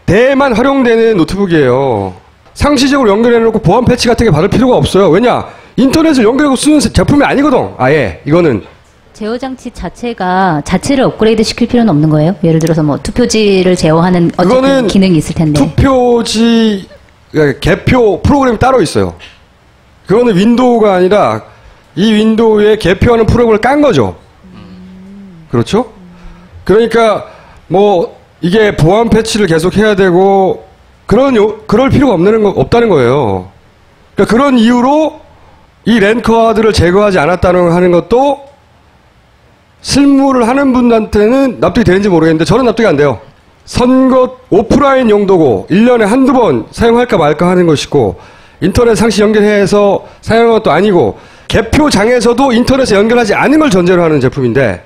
대만 활용되는 노트북이에요. 상시적으로 연결해놓고 보안 패치 같은 게 받을 필요가 없어요. 왜냐? 인터넷을 연결하고 쓰는 제품이 아니거든. 아예 이거는. 제어 장치 자체를 업그레이드 시킬 필요는 없는 거예요? 예를 들어서 뭐 투표지를 제어하는 어쨌든 기능이 있을 텐데. 투표지 개표 프로그램이 따로 있어요. 그거는 윈도우가 아니라 이 윈도우에 개표하는 프로그램을 깐 거죠. 그렇죠? 그러니까 뭐 이게 보안 패치를 계속 해야 되고 그럴 필요가 없다는 거예요. 그러니까 그런 이유로 이 랜카드를 제거하지 않았다는 하는 것도 실무를 하는 분한테는 납득이 되는지 모르겠는데 저는 납득이 안 돼요. 선거 오프라인 용도고 1년에 한두 번 사용할까 말까 하는 것이고 인터넷 상시 연결해서 사용하는 것도 아니고 개표장에서도 인터넷에 연결하지 않은 걸 전제로 하는 제품인데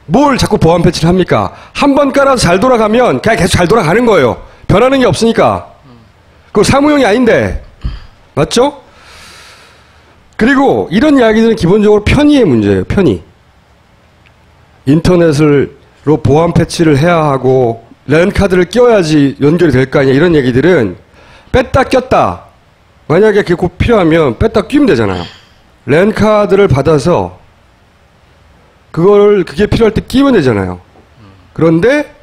뭘 자꾸 보안 패치를 합니까? 한 번 깔아서 잘 돌아가면 그냥 계속 잘 돌아가는 거예요. 변하는 게 없으니까. 그거 사무용이 아닌데. 맞죠? 그리고 이런 이야기들은 기본적으로 편의의 문제예요. 편의. 인터넷으로 보안 패치를 해야 하고 랜카드를 껴야지 연결이 될 거 아니야. 이런 얘기들은 뺐다 꼈다. 만약에 그게 꼭 필요하면 뺐다 끼면 되잖아요. 랜카드를 받아서 그게 필요할 때 끼면 되잖아요. 그런데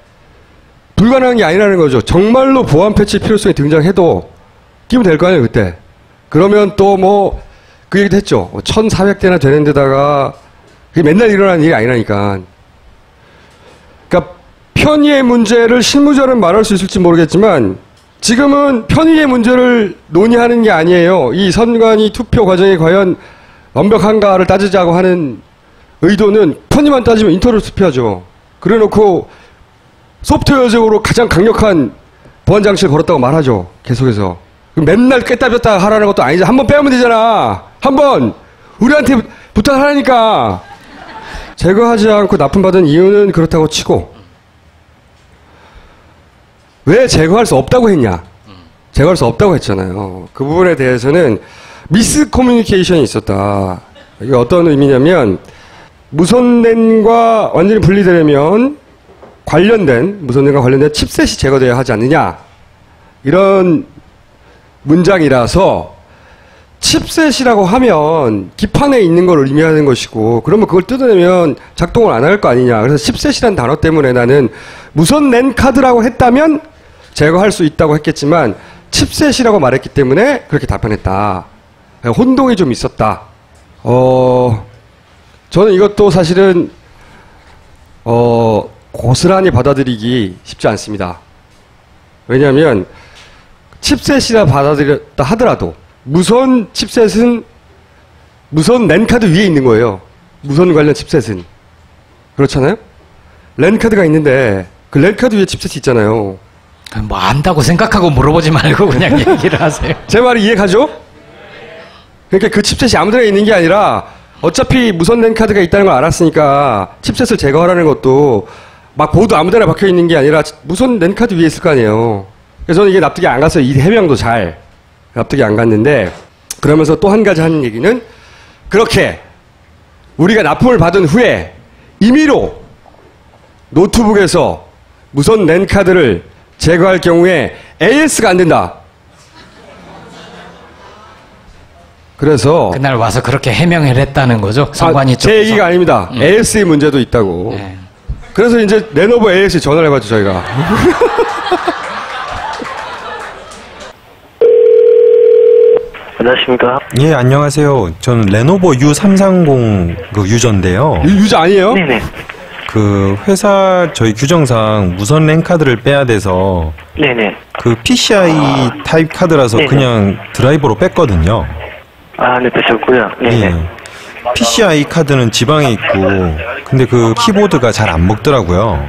불가능한 게 아니라는 거죠. 정말로 보안 패치 필요성이 등장해도 끼면 될 거 아니에요, 그때. 그러면 또 뭐 그 얘기도 했죠. 1400대나 되는 데다가 그게 맨날 일어나는 일이 아니라니까. 그러니까 편의의 문제를 실무자는 말할 수 있을지 모르겠지만 지금은 편의의 문제를 논의하는 게 아니에요. 이 선관위 투표 과정이 과연 완벽한가를 따지자고 하는 의도는 편의만 따지면 인터넷 투표하죠. 그래놓고 소프트웨어적으로 가장 강력한 보안 장치를 걸었다고 말하죠. 계속해서. 맨날 깼다 뺐다 하라는 것도 아니죠. 한번 빼면 되잖아. 한번 우리한테 부탁하라니까. 제거하지 않고 납품받은 이유는 그렇다고 치고 왜 제거할 수 없다고 했냐? 제거할 수 없다고 했잖아요. 그 부분에 대해서는 미스 커뮤니케이션이 있었다. 이게 어떤 의미냐면 무선랜과 완전히 분리되려면 무선랜과 관련된 칩셋이 제거되어야 하지 않느냐. 이런 문장이라서 칩셋이라고 하면 기판에 있는 걸 의미하는 것이고 그러면 그걸 뜯어내면 작동을 안 할 거 아니냐. 그래서 칩셋이라는 단어 때문에 나는 무선 랜 카드라고 했다면 제거할 수 있다고 했겠지만 칩셋이라고 말했기 때문에 그렇게 답변했다. 혼동이 좀 있었다. 저는 이것도 사실은 고스란히 받아들이기 쉽지 않습니다. 왜냐하면 칩셋이라 받아들였다 하더라도 무선 칩셋은 무선 랜카드 위에 있는 거예요. 무선 관련 칩셋은. 그렇잖아요? 랜카드가 있는데 그 랜카드 위에 칩셋이 있잖아요. 뭐 안다고 생각하고 물어보지 말고 그냥 얘기를 하세요. 제 말이 이해가죠? 그러니까 그 칩셋이 아무데나 있는 게 아니라 어차피 무선 랜카드가 있다는 걸 알았으니까 칩셋을 제거하라는 것도 막 보드 아무데나 박혀 있는 게 아니라 무선 랜카드 위에 있을 거 아니에요. 그래서 저는 이게 납득이 안 갔어요. 이 해명도 잘 납득이 안 갔는데 그러면서 또 한 가지 하는 얘기는 그렇게 우리가 납품을 받은 후에 임의로 노트북에서 무선 랜카드를 제거할 경우에 AS가 안 된다. 그래서 그날 와서 그렇게 해명을 했다는 거죠? 선관위 쪽에서. 제 얘기가 아닙니다. AS의 문제도 있다고. 네. 그래서 이제 레노버 AS에 전화를 해봤죠, 저희가. 안녕하십니까? 예, 안녕하세요. 저는 레노버 U330 그 유저인데요. 유저 아니에요? 네네. 그 회사 저희 규정상 무선 랜카드를 빼야 돼서 네네. 그 PCI 타입 카드라서 네네. 그냥 드라이버로 뺐거든요. 아, 네, 뺐었고요. 네네. 예. PCI 카드는 지방에 있고, 근데 그 키보드가 잘 안 먹더라고요.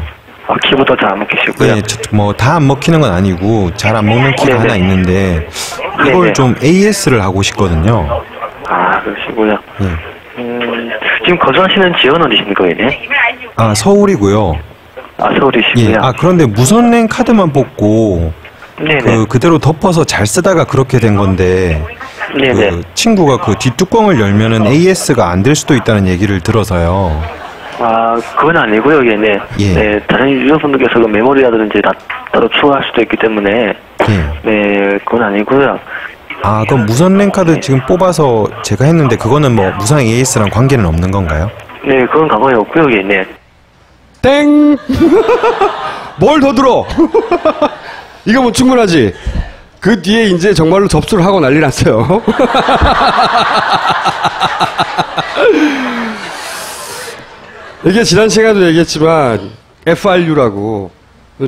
아, 키보드 잘 안 먹히시고요. 네, 뭐 다 안 먹히는 건 아니고 잘 안 먹는 키가 네네. 하나 있는데 이걸 네네. 좀 AS를 하고 싶거든요. 아, 그러시고요. 예. 지금 거주하시는 지역은 어디십니까, 얘네? 아, 서울이고요. 아, 서울이시고요. 예. 아, 그런데 무선랜 카드만 뽑고 네네. 그대로 덮어서 잘 쓰다가 그렇게 된 건데 네네. 그 친구가 그 뒷뚜껑을 열면은 AS가 안 될 수도 있다는 얘기를 들어서요. 아, 그건 아니고요, 얘네. 예. 네, 다른 유저분들께서 그 메모리라든지 따로 추가할 수도 있기 때문에. 예. 네, 그건 아니고요. 아, 그럼 무선랜 카드 지금 뽑아서 제가 했는데 그거는 뭐 무선 AS랑 관계는 없는 건가요? 네, 그건 가방에 없고요, 얘네. 땡! 뭘 더 들어? 이거 뭐 충분하지? 그 뒤에 이제 정말로 접수를 하고 난리 났어요. 이게 지난 시간에도 얘기했지만 FRU라고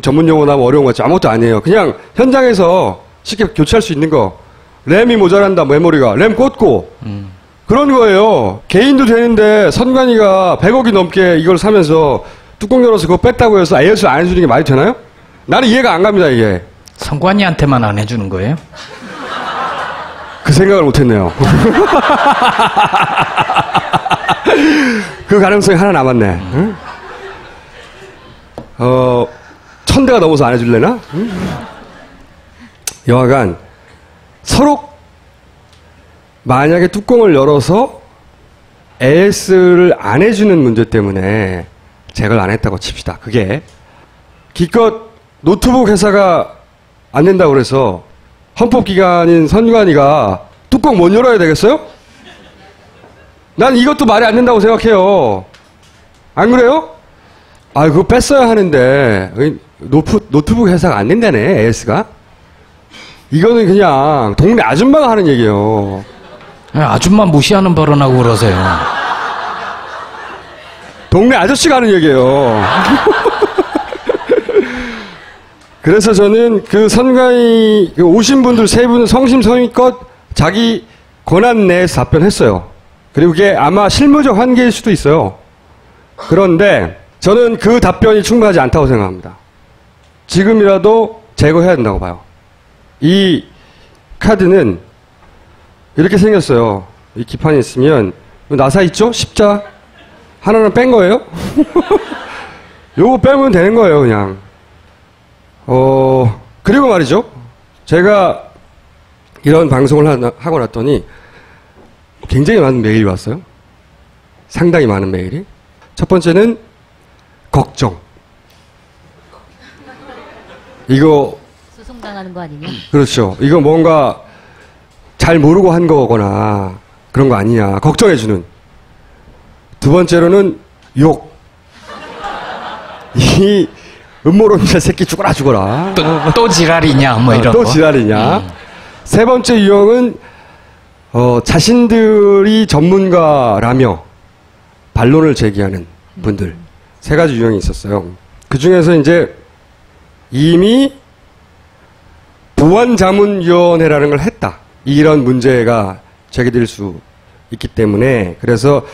전문 용어 나면 어려운 거 같지 아무것도 아니에요. 그냥 현장에서 쉽게 교체할 수 있는 거. 램이 모자란다, 메모리가. 램 꽂고. 그런 거예요. 개인도 되는데 선관위가 100억이 넘게 이걸 사면서 뚜껑 열어서 그거 뺐다고 해서 AS를 안 해주는 게 말이 되나요? 나는 이해가 안 갑니다, 이게. 선관위한테만 안 해주는 거예요? 그 생각을 못했네요. 그 가능성이 하나 남았네. 응? 1000대가 넘어서 안 해줄래나? 응? 여하간 서로 만약에 뚜껑을 열어서 AS를 안 해주는 문제 때문에 제거를 안 했다고 칩시다. 그게 기껏 노트북 회사가 안 된다고 그래서 헌법기관인 선관위가 뚜껑 못 열어야 되겠어요? 난 이것도 말이 안 된다고 생각해요. 안 그래요? 아, 그거 뺐어야 하는데 노트북 회사가 안 된다네, AS가. 이거는 그냥 동네 아줌마가 하는 얘기예요. 아줌마 무시하는 발언하고 그러세요. 동네 아저씨가 하는 얘기예요. 그래서 저는 그 선관위 오신 분들 세 분은 성심성의껏 자기 권한 내에서 답변했어요. 그리고 그게 아마 실무적 한계일 수도 있어요. 그런데 저는 그 답변이 충분하지 않다고 생각합니다. 지금이라도 제거해야 된다고 봐요. 이 카드는 이렇게 생겼어요. 이 기판이 있으면 나사 있죠? 십자 하나는 뺀 거예요. 요거 빼면 되는 거예요, 그냥. 그리고 말이죠. 제가 이런 방송을 하고 났더니 굉장히 많은 메일이 왔어요. 상당히 많은 메일이. 첫 번째는 걱정. 이거 소송당하는 거 아니냐? 그렇죠. 이거 뭔가 잘 모르고 한 거거나 그런 거 아니냐. 걱정해주는. 두 번째로는 욕. 이 음모론자 새끼 죽어라 죽어라. 또 지랄이냐 뭐 이런 또 거. 지랄이냐. 세 번째 유형은 자신들이 전문가라며 반론을 제기하는 분들. 세 가지 유형이 있었어요. 그 중에서 이제 이미 보안자문위원회라는 걸 했다. 이런 문제가 제기될 수 있기 때문에 그래서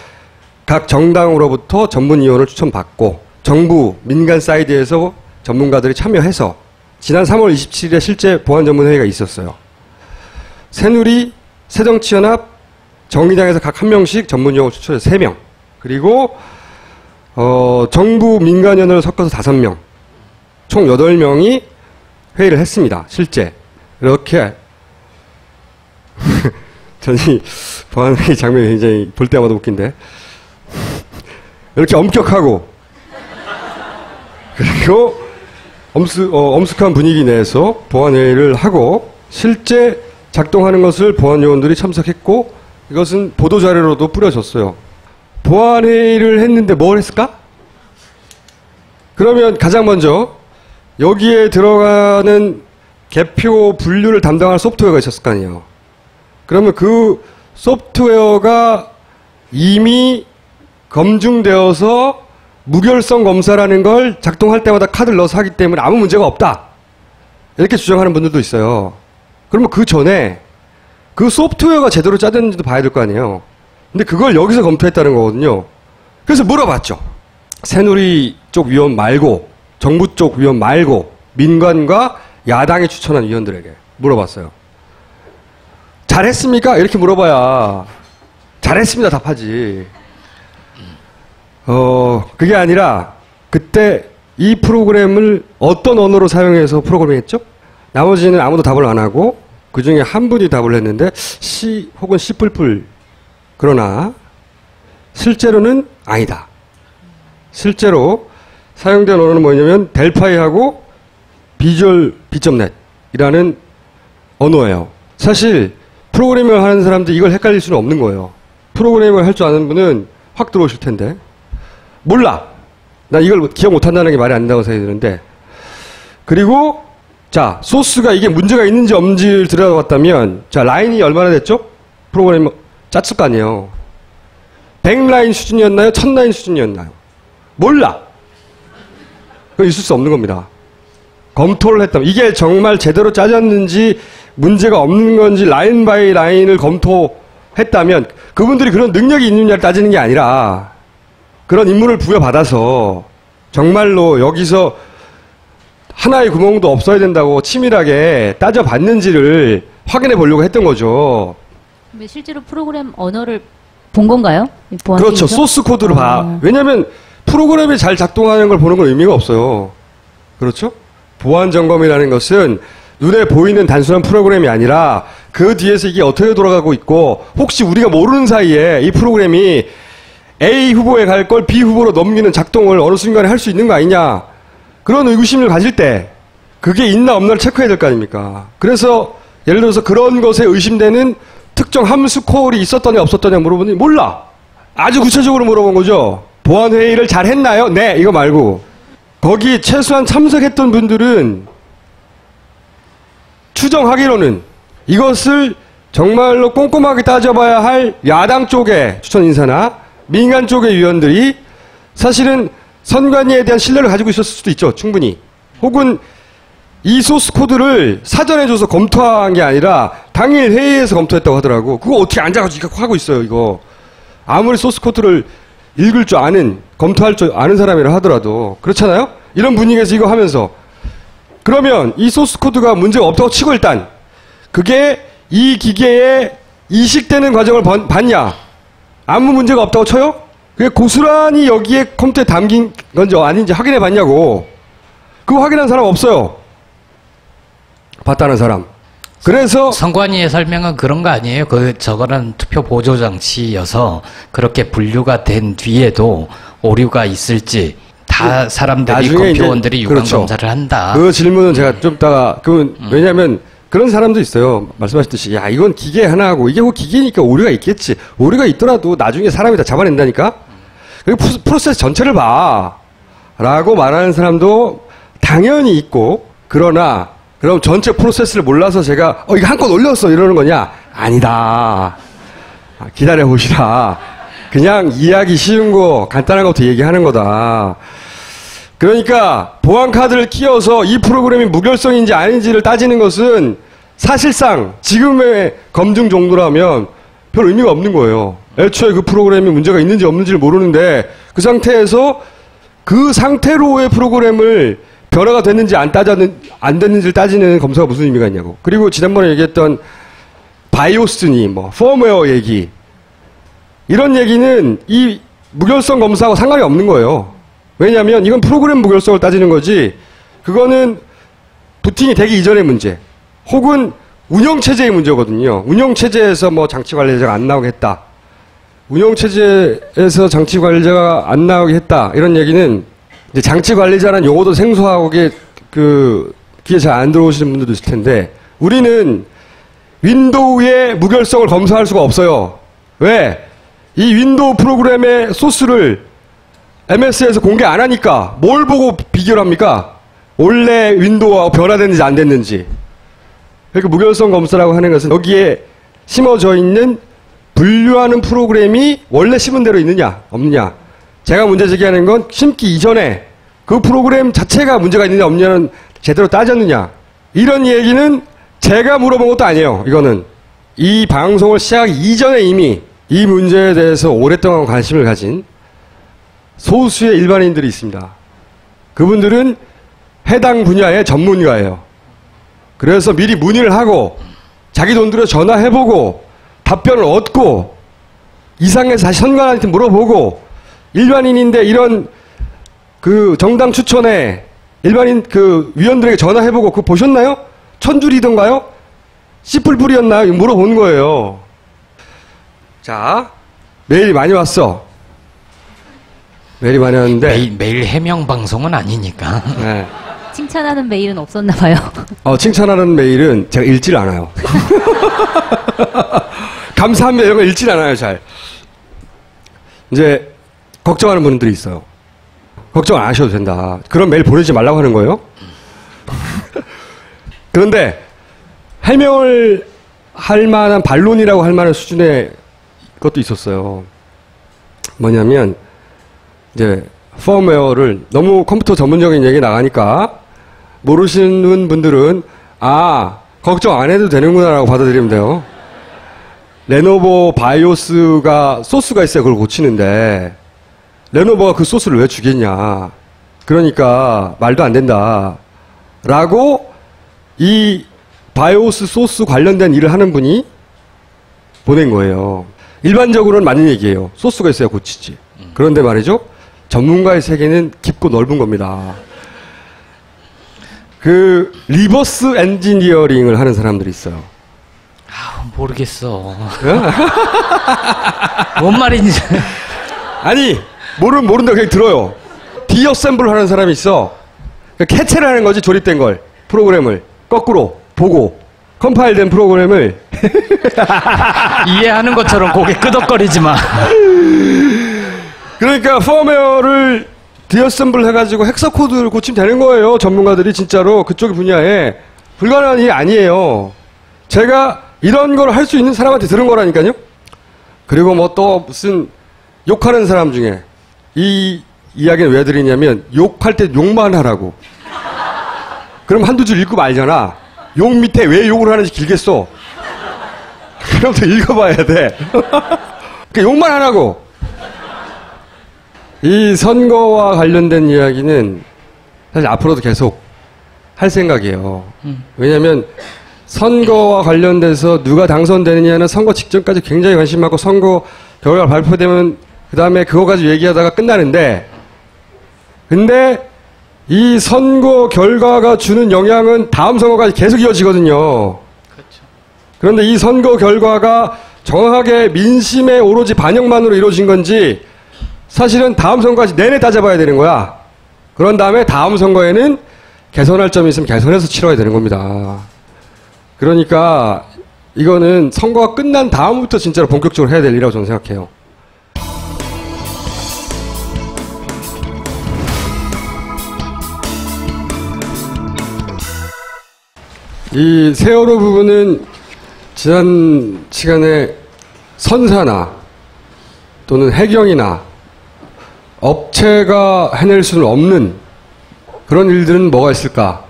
각 정당으로부터 전문위원을 추천받고 정부 민간 사이드에서 전문가들이 참여해서 지난 3월 27일에 실제 보안전문회의가 있었어요. 새누리, 새정치연합, 정의당에서 각 한 명씩 전문위원을 추천해서 3명. 그리고 정부 민간연을 섞어서 5명. 총 8명이 회의를 했습니다. 실제. 이렇게 저는 보안회의 장면이 굉장히 볼 때마다 웃긴데 이렇게 엄격하고 그리고 엄숙한 분위기 내에서 보안회의를 하고 실제 작동하는 것을 보안요원들이 참석했고 이것은 보도자료로도 뿌려졌어요. 보안회의를 했는데 뭘 했을까? 그러면 가장 먼저 여기에 들어가는 개표 분류를 담당할 소프트웨어가 있었을 거 아니에요. 그러면 그 소프트웨어가 이미 검증되어서 무결성 검사라는 걸 작동할 때마다 카드를 넣어서 하기 때문에 아무 문제가 없다. 이렇게 주장하는 분들도 있어요. 그러면 그 전에 그 소프트웨어가 제대로 짜졌는지도 봐야 될 거 아니에요. 근데 그걸 여기서 검토했다는 거거든요. 그래서 물어봤죠. 새누리 쪽 위원 말고, 정부 쪽 위원 말고, 민간과 야당이 추천한 위원들에게 물어봤어요. 잘했습니까? 이렇게 물어봐야 잘했습니다 답하지. 그게 아니라 그때 이 프로그램을 어떤 언어로 사용해서 프로그램했죠? 나머지는 아무도 답을 안 하고 그 중에 한 분이 답을 했는데 C 혹은 C++. 그러나 실제로는 아니다. 실제로 사용된 언어는 뭐냐면 델파이하고 비주얼 B.NET이라는 언어예요. 사실 프로그래밍을 하는 사람들이 이걸 헷갈릴 수는 없는 거예요. 프로그래밍을 할 줄 아는 분은 확 들어오실 텐데 몰라. 나 이걸 기억 못한다는 게 말이 안 된다고 생각이 드는데 그리고 자 소스가 이게 문제가 있는지 없는지를 들여다봤다면 자 라인이 얼마나 됐죠? 프로그래밍 짰을 거 아니에요. 100라인 수준이었나요? 1000라인 수준이었나요? 몰라. 그거 있을 수 없는 겁니다. 검토를 했다면 이게 정말 제대로 짜졌는지 문제가 없는 건지 라인 바이 라인을 검토했다면 그분들이 그런 능력이 있느냐를 따지는 게 아니라 그런 임무를 부여받아서 정말로 여기서 하나의 구멍도 없어야 된다고 치밀하게 따져봤는지를 확인해 보려고 했던 거죠. 근데 실제로 프로그램 언어를 본 건가요? 그렇죠. 소스 코드를 봐. 왜냐하면 프로그램이 잘 작동하는 걸 보는 건 의미가 없어요. 그렇죠? 보안 점검이라는 것은 눈에 보이는 단순한 프로그램이 아니라 그 뒤에서 이게 어떻게 돌아가고 있고 혹시 우리가 모르는 사이에 이 프로그램이 A 후보에 갈 걸 B 후보로 넘기는 작동을 어느 순간에 할 수 있는 거 아니냐 그런 의구심을 가질 때 그게 있나 없나를 체크해야 될 거 아닙니까? 그래서 예를 들어서 그런 것에 의심되는 특정 함수 콜이 있었더냐 없었더냐 물어보니 몰라. 아주 구체적으로 물어본 거죠. 보안 회의를 잘 했나요? 네. 이거 말고 거기 최소한 참석했던 분들은 추정하기로는 이것을 정말로 꼼꼼하게 따져봐야 할 야당 쪽의 추천 인사나 민간 쪽의 위원들이 사실은 선관위에 대한 신뢰를 가지고 있었을 수도 있죠. 충분히. 혹은 이 소스 코드를 사전에 줘서 검토한 게 아니라 당일 회의에서 검토했다고 하더라고. 그거 어떻게 앉아가지고 하고 있어요, 이거. 아무리 소스 코드를 읽을 줄 아는, 검토할 줄 아는 사람이라 하더라도. 그렇잖아요? 이런 분위기에서 이거 하면서. 그러면 이 소스 코드가 문제가 없다고 치고 일단 그게 이 기계에 이식되는 과정을 봤냐? 아무 문제가 없다고 쳐요? 그게 고스란히 여기에 컴퓨터에 담긴 건지 아닌지 확인해 봤냐고. 그거 확인한 사람 없어요. 봤다는 사람. 그래서 선관위의 설명은 그런 거 아니에요? 저거는 투표 보조 장치여서 그렇게 분류가 된 뒤에도 오류가 있을지 다 사람들이 검표원들이 유감 그렇죠. 검사를 한다. 그 질문은 제가 좀 이따가 왜냐하면 그런 사람도 있어요. 말씀하셨듯이 야 이건 기계 하나하고 이게 뭐 기계니까 오류가 있겠지. 오류가 있더라도 나중에 사람이 다 잡아낸다니까. 그리고 프로세스 전체를 봐라고 말하는 사람도 당연히 있고 그러나 그럼 전체 프로세스를 몰라서 제가 이거 한 건 올렸어 이러는 거냐? 아니다. 기다려 보시라. 그냥 이해하기 쉬운 거 간단한 것부터 얘기하는 거다. 그러니까 보안 카드를 끼워서 이 프로그램이 무결성인지 아닌지를 따지는 것은 사실상 지금의 검증 정도라면 별 의미가 없는 거예요. 애초에 그 프로그램이 문제가 있는지 없는지를 모르는데 그 상태에서 그 상태로의 프로그램을 변화가 됐는지 안 됐는지를 따지는 검사가 무슨 의미가 있냐고. 그리고 지난번에 얘기했던 바이오스니 펌웨어 얘기 이런 얘기는 이 무결성 검사하고 상관이 없는 거예요. 왜냐하면 이건 프로그램 무결성을 따지는 거지 그거는 부팅이 되기 이전의 문제 혹은 운영체제의 문제거든요. 운영체제에서 장치 관리자가 안 나오게 했다. 운영체제에서 장치 관리자가 안 나오게 했다. 이런 얘기는 이제 장치 관리자라는 용어도 생소하고 귀에 잘 안 들어오시는 분들도 있을 텐데 우리는 윈도우의 무결성을 검사할 수가 없어요. 왜? 이 윈도우 프로그램의 소스를 MS에서 공개 안 하니까 뭘 보고 비교를 합니까? 원래 윈도우하고 변화됐는지 안 됐는지. 그러니까 무결성 검사라고 하는 것은 여기에 심어져 있는 분류하는 프로그램이 원래 심은 대로 있느냐 없느냐. 제가 문제 제기하는 건 심기 이전에 그 프로그램 자체가 문제가 있느냐 없느냐는 제대로 따졌느냐 이런 얘기는 제가 물어본 것도 아니에요. 이거는 이 방송을 시작하기 이전에 이미 이 문제에 대해서 오랫동안 관심을 가진 소수의 일반인들이 있습니다. 그분들은 해당 분야의 전문가예요. 그래서 미리 문의를 하고 자기 돈 들여 전화해보고 답변을 얻고 이상해서 다시 선관한테 물어보고 일반인인데 이런 그 정당 추천에 일반인 그 위원들에게 전화해보고 그거 보셨나요? 천줄이던가요? 씨뿔뿔이었나요? 물어본 거예요. 자, 메일이 많이 왔어. 메일이 많이 왔는데 매일 해명 방송은 아니니까. 네. 칭찬하는 메일은 없었나 봐요. 칭찬하는 메일은 제가 읽질 않아요. 감사합니다 이런 거 읽질 않아요 잘. 이제 걱정하는 분들이 있어요. 걱정 안 하셔도 된다. 그런 메일 보내지 말라고 하는 거예요. 그런데 해명을 할 만한 반론이라고 할 만한 수준의 것도 있었어요. 뭐냐면 이제 펌웨어를 너무 컴퓨터 전문적인 얘기 나가니까 모르시는 분들은 걱정 안 해도 되는구나라고 받아들이면 돼요. 레노버 바이오스가 소스가 있어야 그걸 고치는데 레노버가 그 소스를 왜 주겠냐. 그러니까 말도 안 된다. 라고 이 바이오스 소스 관련된 일을 하는 분이 보낸 거예요. 일반적으로는 맞는 얘기예요. 소스가 있어야 고치지. 그런데 말이죠. 전문가의 세계는 깊고 넓은 겁니다. 그 리버스 엔지니어링을 하는 사람들이 있어요. 모르겠어. 뭔 말인지. 아니 모른다 그냥 들어요. 디어셈블 하는 사람이 있어. 캐체를 하는 거지. 조립된 걸 프로그램을 거꾸로 보고 컴파일된 프로그램을 이해하는 것처럼 고개 끄덕거리지 마. 그러니까 펌웨어를 디어셈블 해가지고 헥사 코드를 고치면 되는 거예요. 전문가들이 진짜로 그쪽 분야에 불가능한 일이 아니에요. 제가 이런 걸 할 수 있는 사람한테 들은 거라니까요. 그리고 뭐 또 무슨 욕하는 사람 중에 이 이야기는 왜 드리냐면 욕할 때 욕만 하라고. 그럼 한두 줄 읽고 말잖아. 욕 밑에 왜 욕을 하는지 길겠어. 그럼 또 읽어봐야 돼. 그 욕만 하라고. 이 선거와 관련된 이야기는 사실 앞으로도 계속 할 생각이에요. 왜냐하면 선거와 관련돼서 누가 당선되느냐는 선거 직전까지 굉장히 관심 많고 선거 결과가 발표되면 그 다음에 그거 가지고 얘기하다가 끝나는데 근데 이 선거 결과가 주는 영향은 다음 선거까지 계속 이어지거든요. 그렇죠. 그런데 이 선거 결과가 정확하게 민심에 오로지 반영만으로 이루어진 건지 사실은 다음 선거까지 내내 따져봐야 되는 거야. 그런 다음에 다음 선거에는 개선할 점이 있으면 개선해서 치러야 되는 겁니다. 그러니까 이거는 선거가 끝난 다음부터 진짜로 본격적으로 해야 될 일이라고 저는 생각해요. 이 세월호 부분은 지난 시간에 선사나 또는 해경이나 업체가 해낼 수는 없는 그런 일들은 뭐가 있을까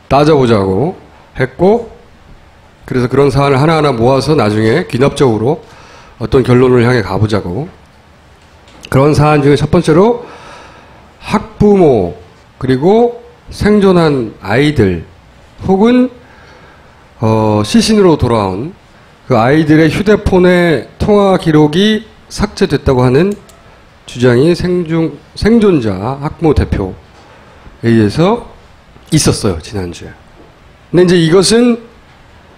따져보자고 했고 그래서 그런 사안을 하나하나 모아서 나중에 귀납적으로 어떤 결론을 향해 가보자고. 그런 사안 중에 첫 번째로 학부모 그리고 생존한 아이들 혹은 시신으로 돌아온 그 아이들의 휴대폰의 통화 기록이 삭제됐다고 하는 주장이 생존자 학부모 대표에 의해서 있었어요, 지난주에. 근데 이제 이것은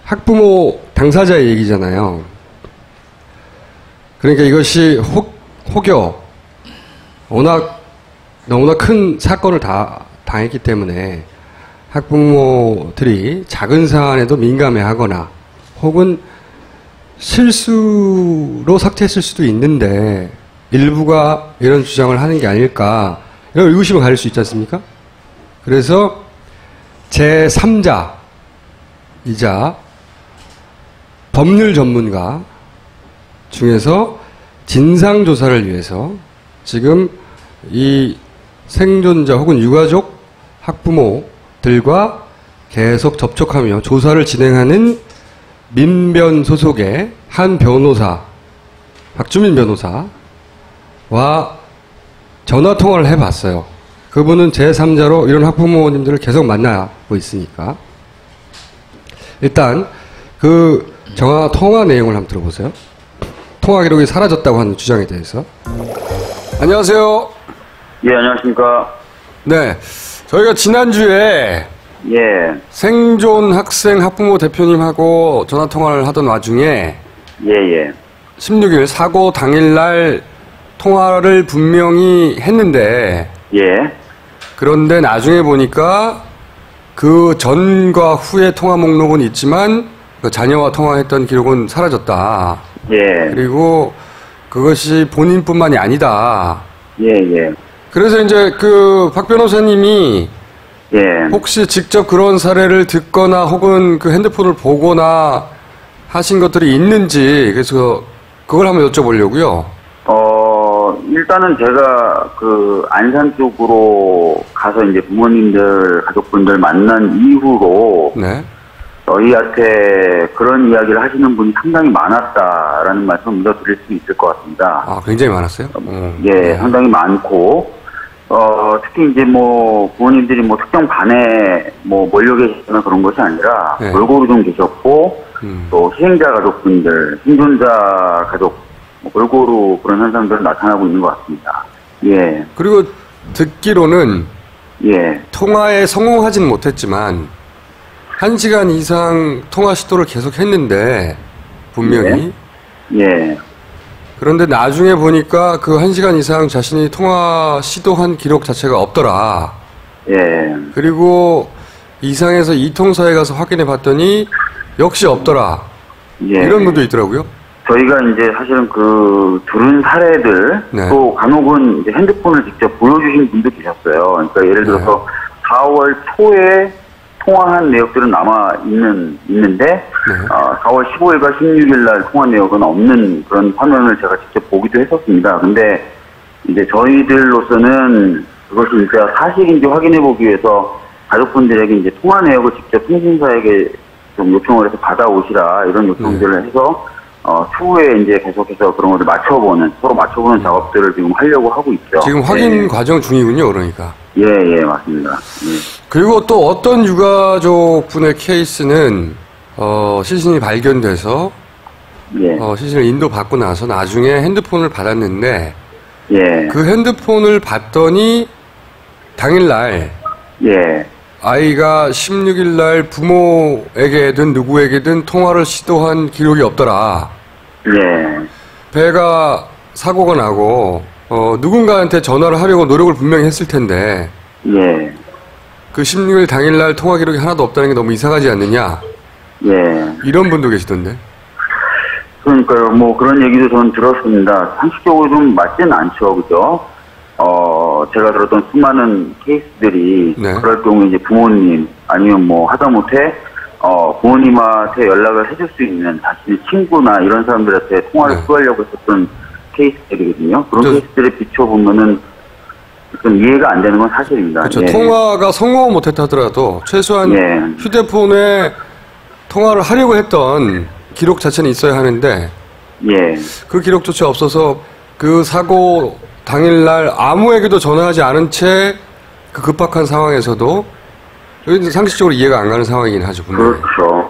학부모 당사자의 얘기잖아요. 그러니까 이것이 혹여 너무나 큰 사건을 다 당했기 때문에 학부모들이 작은 사안에도 민감해하거나 혹은 실수로 삭제했을 수도 있는데 일부가 이런 주장을 하는 게 아닐까 이런 의구심을 가질 수 있지 않습니까? 그래서 제3자이자 법률 전문가 중에서 진상조사를 위해서 지금 이 생존자 혹은 유가족 학부모들과 계속 접촉하며 조사를 진행하는 민변 소속의 한 변호사, 박주민 변호사와 전화 통화를 해봤어요. 그분은 제3자로 이런 학부모님들을 계속 만나고 있으니까. 일단 그 전화 통화 내용을 한번 들어보세요. 통화 기록이 사라졌다고 하는 주장에 대해서. 안녕하세요. 예, 안녕하십니까. 네, 저희가 지난주에 생존 학생 학부모 대표님하고 전화 통화를 하던 와중에 16일 사고 당일날 통화를 분명히 했는데 그런데 나중에 보니까 그 전과 후의 통화 목록은 있지만 그 자녀와 통화했던 기록은 사라졌다. 그리고 그것이 본인뿐만이 아니다. 그래서 이제 그 박 변호사님이 혹시 직접 그런 사례를 듣거나 혹은 그 핸드폰을 보거나 하신 것들이 있는지 그래서 그걸 한번 여쭤보려고요. 일단은 제가 그 안산 쪽으로 가서 이제 부모님들, 가족분들 만난 이후로 저희한테 그런 이야기를 하시는 분이 상당히 많았다라는 말씀을 먼저 드릴 수 있을 것 같습니다. 아, 굉장히 많았어요? 상당히 많고, 특히 이제 뭐 부모님들이 뭐 특정 반에 뭐 몰려 계시거나 그런 것이 아니라 골고루 좀 계셨고, 또 희생자 가족분들, 생존자 가족, 골고루 그런 현상들은 나타나고 있는 것 같습니다. 그리고 듣기로는 통화에 성공하지는 못했지만 1시간 이상 통화 시도를 계속 했는데 분명히 그런데 나중에 보니까 그 1시간 이상 자신이 통화 시도한 기록 자체가 없더라. 그리고 이상해서 이통사에 가서 확인해 봤더니 역시 없더라. 이런 분도 있더라고요. 저희가 이제 사실은 그 들은 사례들 또 간혹은 이제 핸드폰을 직접 보여주신 분도 계셨어요. 그러니까 예를 들어서 4월 초에 통화한 내역들은 있는데 4월 15일과 16일 날 통화 내역은 없는 그런 화면을 제가 직접 보기도 했었습니다. 근데 이제 저희들로서는 그것이 진짜 사실인지 확인해 보기 위해서 가족분들에게 이제 통화 내역을 직접 통신사에게 좀 요청을 해서 받아오시라 이런 요청들을 해서 추후에 이제 계속해서 그런 것을 서로 맞춰보는 작업들을 지금 하려고 하고 있죠. 지금 확인 과정 중이군요, 그러니까. 맞습니다. 그리고 또 어떤 유가족 분의 케이스는, 시신이 발견돼서, 시신을 인도받고 나서 나중에 핸드폰을 받았는데, 그 핸드폰을 받더니, 당일날, 아이가 16일날 부모에게든 누구에게든 통화를 시도한 기록이 없더라. 배가 사고가 나고 누군가한테 전화를 하려고 노력을 분명히 했을 텐데 그 16일 당일날 통화 기록이 하나도 없다는 게 너무 이상하지 않느냐. 이런 분도 계시던데. 그러니까요. 뭐 그런 얘기도 저는 들었습니다. 상식적으로 좀 맞지는 않죠. 그죠? 제가 들었던 수많은 케이스들이 그럴 경우 이제 부모님 아니면 뭐 하다못해 부모님한테 연락을 해줄 수 있는 자신의 친구나 이런 사람들한테 통화를 수하려고 했었던 케이스들이거든요. 그런 케이스들에 비춰보면은 좀 이해가 안 되는 건 사실입니다. 그렇죠. 통화가 성공을 못했다 하더라도 최소한 휴대폰에 통화를 하려고 했던 기록 자체는 있어야 하는데 그 기록조차 없어서 그 사고 당일날 아무에게도 전화하지 않은 채 그 급박한 상황에서도 상식적으로 이해가 안 가는 상황이긴 하죠. 분명히. 그렇죠.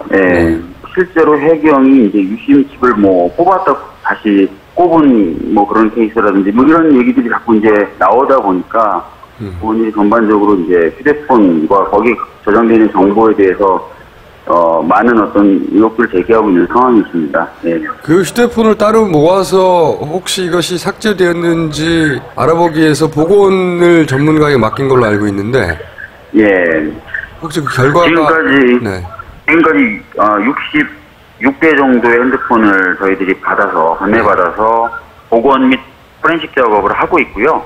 실제로 해경이 이제 유심칩을 뭐 뽑았다 다시 꼽은 뭐 그런 케이스라든지 뭐 이런 얘기들이 자꾸 이제 나오다 보니까 부모님이 전반적으로 이제 휴대폰과 거기 저장되어 있는 정보에 대해서 많은 어떤 의혹들을 제기하고 있는 상황이 있습니다. 그 휴대폰을 따로 모아서 혹시 이것이 삭제되었는지 알아보기 위해서 보건을 전문가에게 맡긴 걸로 알고 있는데 혹시 그 결과가 지금까지 66대 정도의 핸드폰을 저희들이 판매받아서 보건 및 포렌식 작업을 하고 있고요.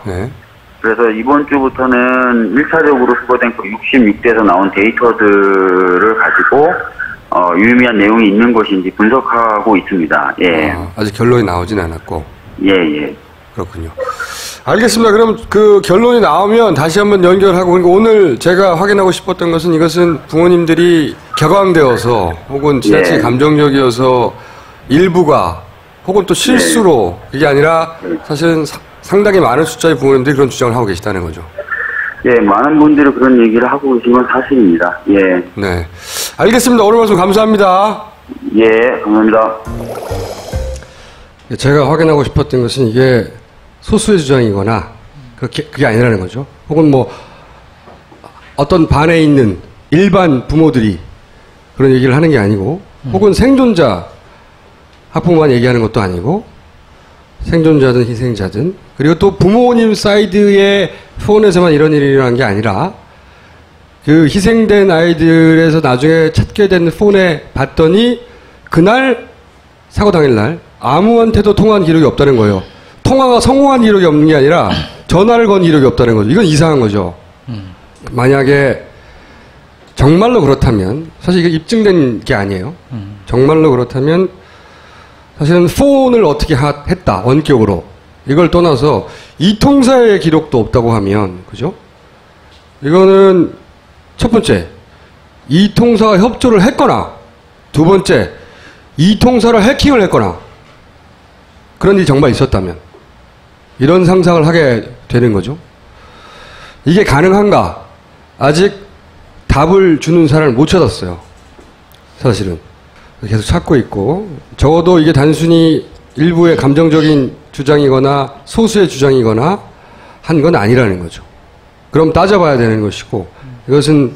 그래서 이번 주부터는 1차적으로 수거된 그 66대에서 나온 데이터들을 가지고 유의미한 내용이 있는 것인지 분석하고 있습니다. 아직 결론이 나오진 않았고. 예. 그렇군요. 알겠습니다. 그럼 그 결론이 나오면 다시 한번 연결하고, 그러니까 오늘 제가 확인하고 싶었던 것은 이것은 부모님들이 격앙되어서 혹은 지나치게 감정적이어서 일부가 혹은 또 실수로 이게 아니라 사실은 상당히 많은 숫자의 부모님들이 그런 주장을 하고 계시다는 거죠. 예, 많은 분들이 그런 얘기를 하고 계신 건 사실입니다. 예. 네. 알겠습니다. 오늘 말씀 감사합니다. 예, 감사합니다. 제가 확인하고 싶었던 것은 이게 소수의 주장이거나 그게 아니라는 거죠. 혹은 뭐 어떤 반에 있는 일반 부모들이 그런 얘기를 하는 게 아니고 혹은 생존자 학부모만 얘기하는 것도 아니고 생존자든 희생자든 그리고 또 부모님 사이드의 폰에서만 이런 일이 일어난 게 아니라 그 희생된 아이들에서 나중에 찾게 된 폰에 봤더니 그날 사고 당일날 아무한테도 통화한 기록이 없다는 거예요. 통화가 성공한 기록이 없는 게 아니라 전화를 건 기록이 없다는 거죠. 이건 이상한 거죠. 만약에 정말로 그렇다면 사실 이게 입증된 게 아니에요. 정말로 그렇다면 사실은 폰을 어떻게 했다 원격으로 이걸 떠나서 이통사의 기록도 없다고 하면 그죠? 이거는 첫 번째 이통사가 협조를 했거나 두 번째 이통사를 해킹을 했거나 그런 일이 정말 있었다면 이런 상상을 하게 되는 거죠. 이게 가능한가? 아직 답을 주는 사람을 못 찾았어요. 사실은. 계속 찾고 있고 적어도 이게 단순히 일부의 감정적인 주장이거나 소수의 주장이거나 한 건 아니라는 거죠. 그럼 따져봐야 되는 것이고 이것은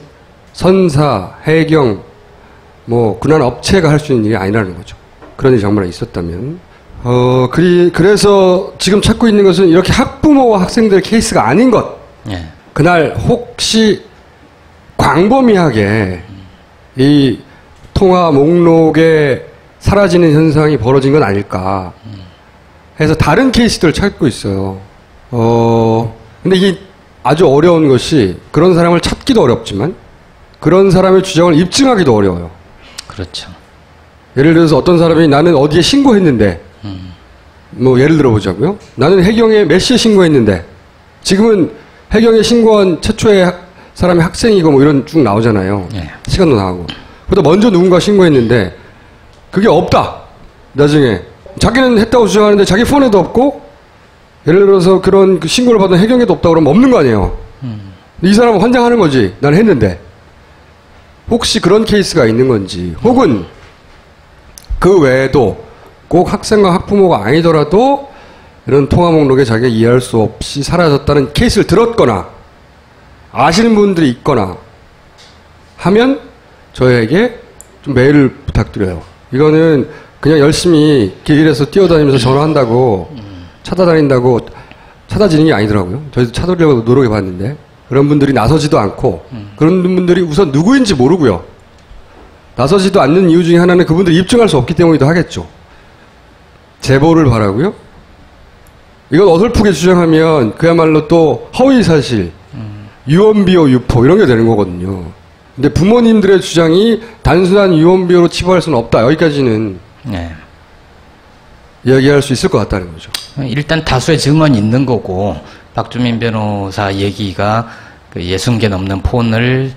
선사, 해경, 뭐 군안 업체가 할 수 있는 일이 아니라는 거죠. 그런 일이 정말 있었다면 그래서 지금 찾고 있는 것은 이렇게 학부모와 학생들의 케이스가 아닌 것. 그날 혹시 광범위하게 이 통화 목록에 사라지는 현상이 벌어진 건 아닐까 해서 다른 케이스들을 찾고 있어요. 근데 이게 아주 어려운 것이 그런 사람을 찾기도 어렵지만 그런 사람의 주장을 입증하기도 어려워요. 그렇죠. 예를 들어서 어떤 사람이 나는 어디에 신고했는데 뭐 예를 들어보자고요. 나는 해경에 몇 시에 신고했는데 지금은 해경에 신고한 최초의 사람이 학생이고 뭐 이런 쭉 나오잖아요. 시간도 나오고. 그러다 먼저 누군가 신고했는데 그게 없다. 나중에 자기는 했다고 주장하는데 자기 폰에도 없고 예를 들어서 그런 그 신고를 받은 해경에도 없다고 그러면 없는 거 아니에요. 이 사람은 환장하는 거지. 난 했는데. 혹시 그런 케이스가 있는 건지 혹은 그 외에도 꼭 학생과 학부모가 아니더라도 이런 통화 목록에 자기가 이해할 수 없이 사라졌다는 케이스를 들었거나 아시는 분들이 있거나 하면 저에게 좀 메일을 부탁드려요. 이거는 그냥 열심히 길에서 뛰어다니면서 전화한다고 찾아다닌다고 찾아지는 게 아니더라고요. 저희도 찾으려고 노력해봤는데 그런 분들이 나서지도 않고 그런 분들이 우선 누구인지 모르고요. 나서지도 않는 이유 중에 하나는 그분들이 입증할 수 없기 때문이기도 하겠죠. 제보를 바라고요. 이건 어설프게 주장하면 그야말로 또 허위사실, 유언비어 유포 이런 게 되는 거거든요. 근데 부모님들의 주장이 단순한 유언비어로 치부할 수는 없다. 여기까지는 이야기할 수 있을 것 같다는 거죠. 일단 다수의 증언이 있는 거고 박주민 변호사 얘기가 그 60개 넘는 폰을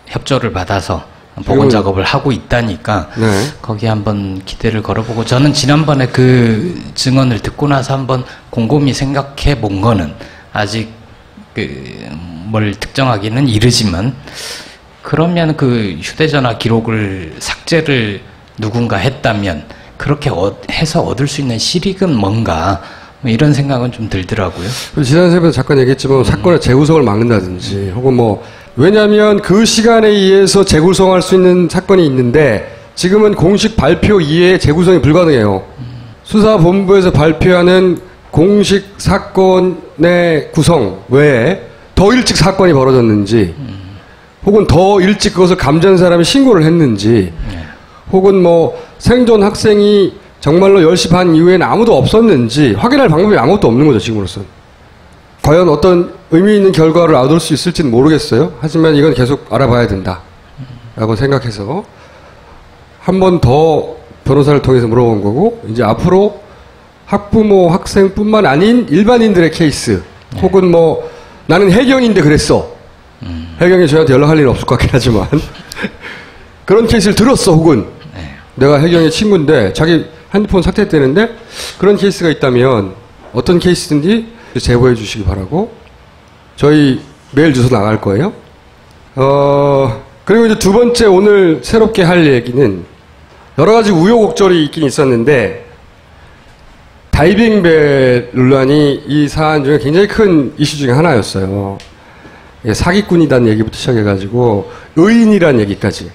협조를 받아서 복원 작업을 하고 있다니까 거기에 한번 기대를 걸어보고 저는 지난번에 그 증언을 듣고 나서 한번 곰곰이 생각해 본 거는 아직 뭘 특정하기는 이르지만 그러면 그 휴대전화 기록을 삭제를 누군가 했다면 그렇게 해서 얻을 수 있는 실익은 뭔가 뭐 이런 생각은 좀 들더라고요. 지난 세번에 잠깐 얘기했지만 사건의 재구성을 막는다든지 혹은 뭐 왜냐하면 그 시간에 의해서 재구성할 수 있는 사건이 있는데 지금은 공식 발표 이외에 재구성이 불가능해요. 수사본부에서 발표하는 공식 사건의 구성 외에 더 일찍 사건이 벌어졌는지 혹은 더 일찍 그것을 감지한 사람이 신고를 했는지 혹은 뭐 생존 학생이 정말로 10시 반 이후에는 아무도 없었는지 확인할 방법이 아무것도 없는 거죠. 지금으로서는. 과연 어떤 의미 있는 결과를 얻을 수 있을지는 모르겠어요. 하지만 이건 계속 알아봐야 된다 라고 생각해서 한 번 더 변호사를 통해서 물어본 거고 이제 앞으로 학부모, 학생뿐만 아닌 일반인들의 케이스, 혹은 뭐 나는 해경인데 그랬어. 해경이 저한테 연락할 일은 없을 것 같긴 하지만 그런 케이스를 들었어. 혹은 내가 해경의 친구인데 자기 핸드폰 삭제되는데 그런 케이스가 있다면 어떤 케이스든지 제보해 주시기 바라고 저희 메일 주소 나갈 거예요. 그리고 이제 두 번째 오늘 새롭게 할 얘기는 여러 가지 우여곡절이 있긴 있었는데 다이빙배 논란이 이 사안 중에 굉장히 큰 이슈 중에 하나였어요. 사기꾼이라는 얘기부터 시작해가지고 의인이라는 얘기까지.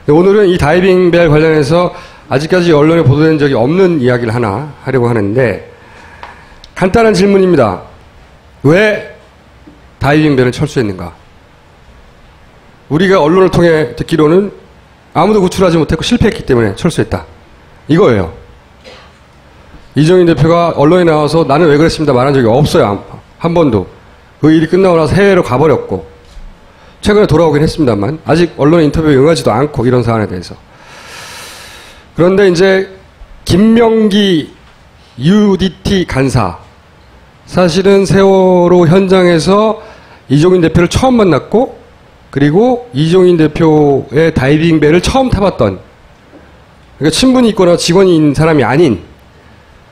오늘은 이 다이빙배 관련해서 아직까지 언론에 보도된 적이 없는 이야기를 하나 하려고 하는데 간단한 질문입니다. 왜 다이빙배를 철수했는가? 우리가 언론을 통해 듣기로는 아무도 구출하지 못했고 실패했기 때문에 철수했다. 이거예요. 이정인 대표가 언론에 나와서 나는 왜 그랬습니다 말한 적이 없어요. 한 번도. 그 일이 끝나고 나서 해외로 가버렸고 최근에 돌아오긴 했습니다만 아직 언론의 인터뷰에 응하지도 않고 이런 사안에 대해서. 그런데 이제 김명기 UDT 간사 사실은 세월호 현장에서 이종인 대표를 처음 만났고 그리고 이종인 대표의 다이빙배를 처음 타봤던 그러니까 친분이 있거나 직원이 있는 사람이 아닌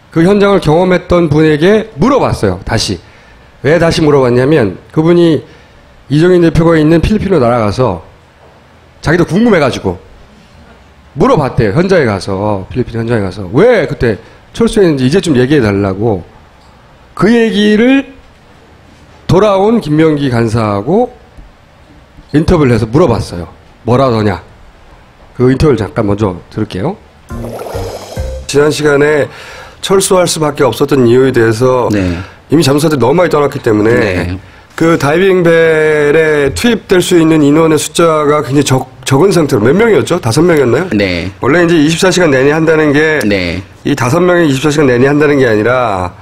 그 현장을 경험했던 분에게 물어봤어요. 다시. 왜 다시 물어봤냐면 그분이 이종인 대표가 있는 필리핀으로 날아가서 자기도 궁금해가지고 물어봤대요. 현장에 가서 필리핀 현장에 가서 왜 그때 철수했는지 이제 좀 얘기해달라고 그 얘기를 돌아온 김명기 간사하고 인터뷰를 해서 물어봤어요. 뭐라더냐. 그 인터뷰를 잠깐 먼저 들을게요. 지난 시간에 철수할 수밖에 없었던 이유에 대해서 이미 잠수사들이 너무 많이 떠났기 때문에 그 다이빙벨에 투입될 수 있는 인원의 숫자가 굉장히 적은 상태로 몇 명이었죠? 5명이었나요? 네. 원래 이제 24시간 내내 한다는 게 이 5명이 24시간 내내 한다는 게 아니라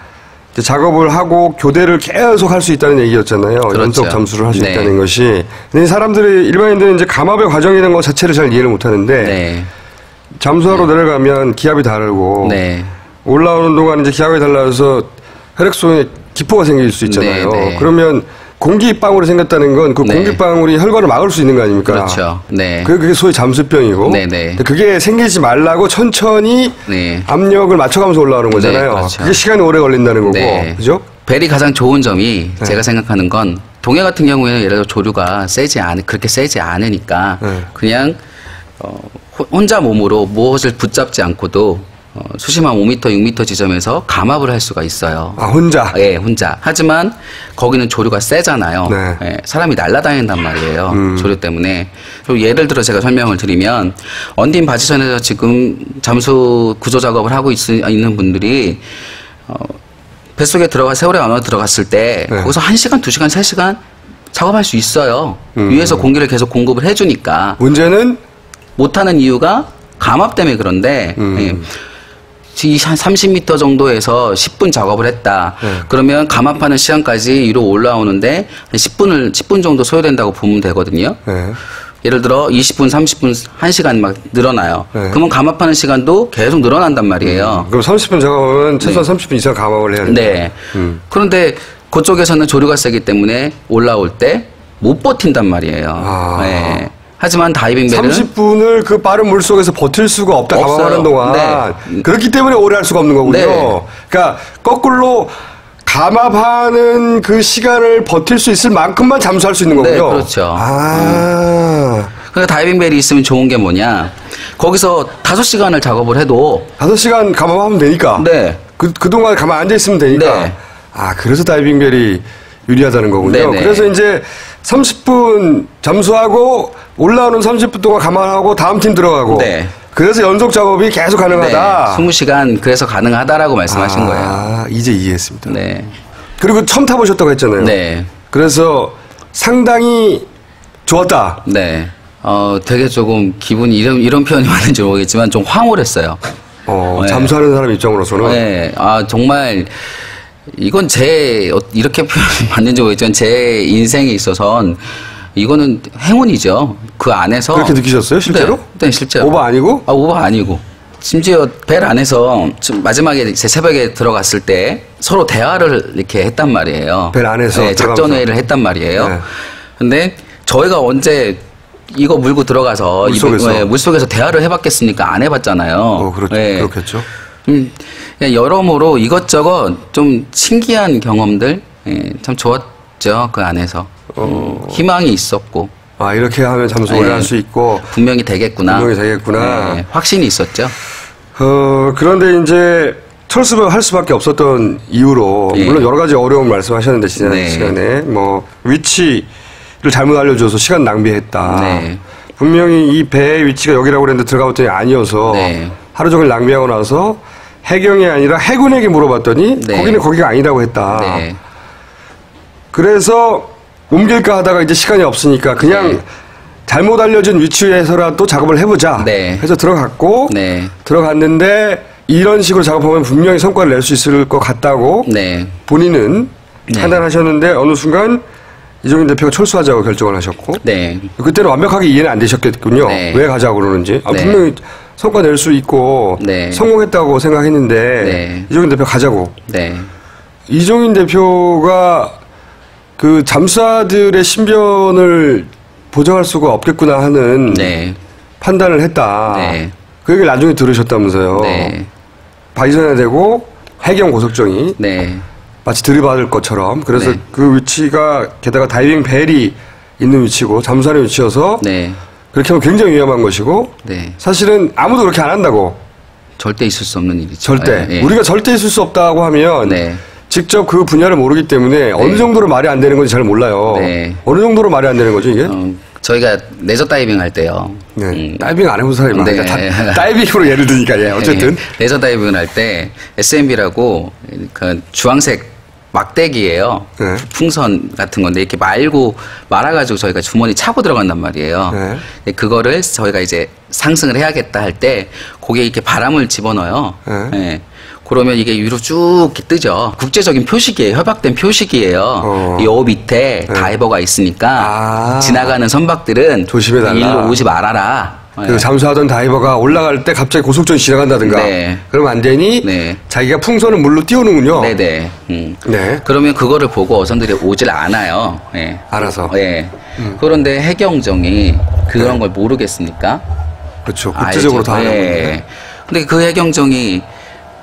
이제 작업을 하고 교대를 계속 할 수 있다는 얘기였잖아요. 그렇죠. 연속 잠수를 할 수 있다는 것이. 근데 사람들이 일반인들은 이제 감압의 과정이라는 것 자체를 잘 이해를 못 하는데 잠수하러 내려가면 기압이 다르고 올라오는 동안 이제 기압이 달라서 혈액속에 기포가 생길 수 있잖아요. 그러면 공기방울이 생겼다는 건 그 공기방울이 혈관을 막을 수 있는 거 아닙니까? 그렇죠. 그게 소위 잠수병이고. 그게 생기지 말라고 천천히 압력을 맞춰가면서 올라오는 거잖아요. 그렇죠. 그게 시간이 오래 걸린다는 거고. 그죠? 벨이 가장 좋은 점이 제가 생각하는 건 동해 같은 경우에는 예를 들어 조류가 그렇게 세지 않으니까 그냥 혼자 몸으로 무엇을 붙잡지 않고도 수심한 5m, 6m 지점에서 감압을 할 수가 있어요. 아, 혼자? 예, 혼자. 하지만 거기는 조류가 세잖아요. 예, 사람이 날아다닌단 말이에요. 조류 때문에. 그리고 예를 들어 제가 설명을 드리면 언딘 바지선에서 지금 잠수 구조 작업을 하고 있는 분들이 뱃속에 세월에 안으로 들어갔을 때 거기서 1시간, 2시간, 3시간 작업할 수 있어요. 위에서 공기를 계속 공급을 해주니까. 문제는? 못하는 이유가 감압 때문에 그런데 한 30m 정도에서 10분 작업을 했다. 그러면 감압하는 시간까지 위로 올라오는데 10분 정도 소요된다고 보면 되거든요. 예를 들어 20분, 30분, 1시간 막 늘어나요. 그러면 감압하는 시간도 계속 늘어난단 말이에요. 그럼 30분 작업은 최소한 30분 이상 감압을 해야 돼요. 그런데 그쪽에서는 조류가 세기 때문에 올라올 때 못 버틴단 말이에요. 하지만 다이빙벨은 30분을 그 빠른 물 속에서 버틸 수가 없다. 감압하는 동안. 그렇기 때문에 오래 할 수가 없는 거군요. 그러니까 거꾸로 감압하는 그 시간을 버틸 수 있을 만큼만 잠수할 수 있는 거군요. 그렇죠. 그러니까 다이빙벨이 있으면 좋은 게 뭐냐? 거기서 5시간을 작업을 해도 5시간 감압하면 되니까. 그동안 가만 앉아 있으면 되니까. 그래서 다이빙벨이 유리하다는 거군요. 그래서 이제 30분 잠수하고 올라오는 30분 동안 감안하고 다음 팀 들어가고. 그래서 연속 작업이 계속 가능하다. 20시간 그래서 가능하다라고 말씀하신 거예요. 이제 이해했습니다. 그리고 처음 타보셨다고 했잖아요. 그래서 상당히 좋았다. 되게 조금 기분이 이런 표현이 맞는지 모르겠지만 좀 황홀했어요. 잠수하는 사람 입장으로서는. 정말 이건 이렇게 표현이 맞는지 모르겠지만 제 인생에 있어서는 이거는 행운이죠. 그 안에서. 그렇게 느끼셨어요? 실제로? 네, 실제로. 오버 아니고? 오버 아니고. 심지어 벨 안에서 마지막에 제 새벽에 들어갔을 때 서로 대화를 이렇게 했단 말이에요. 벨 안에서 네, 작전 회의를 했단 말이에요. 네. 근데 저희가 언제 이거 물고 들어가서 물속에서 대화를 해봤겠습니까? 안 해봤잖아요. 그렇죠. 네. 그렇겠죠. 여러모로 이것저것 좀 신기한 경험들 참 좋았죠. 그 안에서 희망이 있었고. 아, 이렇게 하면 잠수 오래 할 수 있고 분명히 되겠구나. 네, 확신이 있었죠. 그런데 이제 철수를 할 수밖에 없었던 이유로 물론 여러 가지 어려운 말씀하셨는데 지난 시간에 뭐 위치를 잘못 알려줘서 시간 낭비했다. 분명히 이 배의 위치가 여기라고 그랬는데 들어가 봤더니 아니어서 하루 종일 낭비하고 나서 해경이 아니라 해군에게 물어봤더니 거기는 거기가 아니라고 했다. 그래서 옮길까 하다가 이제 시간이 없으니까 그냥 잘못 알려진 위치에서라도 작업을 해보자 해서 들어갔고 들어갔는데 이런 식으로 작업하면 분명히 성과를 낼 수 있을 것 같다고 본인은 판단하셨는데 어느 순간 이종인 대표가 철수하자고 결정을 하셨고 그때는 완벽하게 이해는 안 되셨겠군요. 왜 가자고 그러는지. 분명히 성과 낼 수 있고 성공했다고 생각했는데 이종인 대표 가자고. 이종인 대표가 그 잠수사들의 신변을 보장할 수가 없겠구나 하는 판단을 했다. 그 얘기를 나중에 들으셨다면서요. 바이선에 대고 해경 고속정이 마치 들이받을 것처럼 그래서 그 위치가 게다가 다이빙 벨이 있는 위치고 잠수하는 위치여서 그렇게 하면 굉장히 위험한 것이고 사실은 아무도 그렇게 안 한다고. 절대 있을 수 없는 일이죠. 절대. 우리가 절대 있을 수 없다고 하면 직접 그 분야를 모르기 때문에 어느 정도로 말이 안 되는 건지 잘 몰라요. 어느 정도로 말이 안 되는 거죠 이게? 저희가 레저 다이빙 할 때요. 다이빙 안 해본 사람이 많으니까 다이빙으로 예를 드니까 어쨌든 레저 다이빙을 할 때 SMB라고 그 주황색 막대기예요. 풍선 같은 건데 이렇게 말아가지고 저희가 주머니 차고 들어간단 말이에요. 그거를 저희가 이제 상승을 해야겠다 할 때 거기에 이렇게 바람을 집어넣어요. 그러면 이게 위로 쭉 뜨죠. 국제적인 표식이에요. 협약된 표식이에요. 요 밑에 다이버가 있으니까 지나가는 선박들은 조심해달라. 일로 오지 말아라. 그 잠수하던 다이버가 올라갈 때 갑자기 고속정이 지나간다든가 그러면 안 되니 자기가 풍선을 물로 띄우는군요. 그러면 그거를 보고 어선들이 오질 않아요. 알아서. 그런데 해경정이 그런 걸 모르겠습니까? 그렇죠. 국제적으로 다 하는 건데. 근데 그 해경정이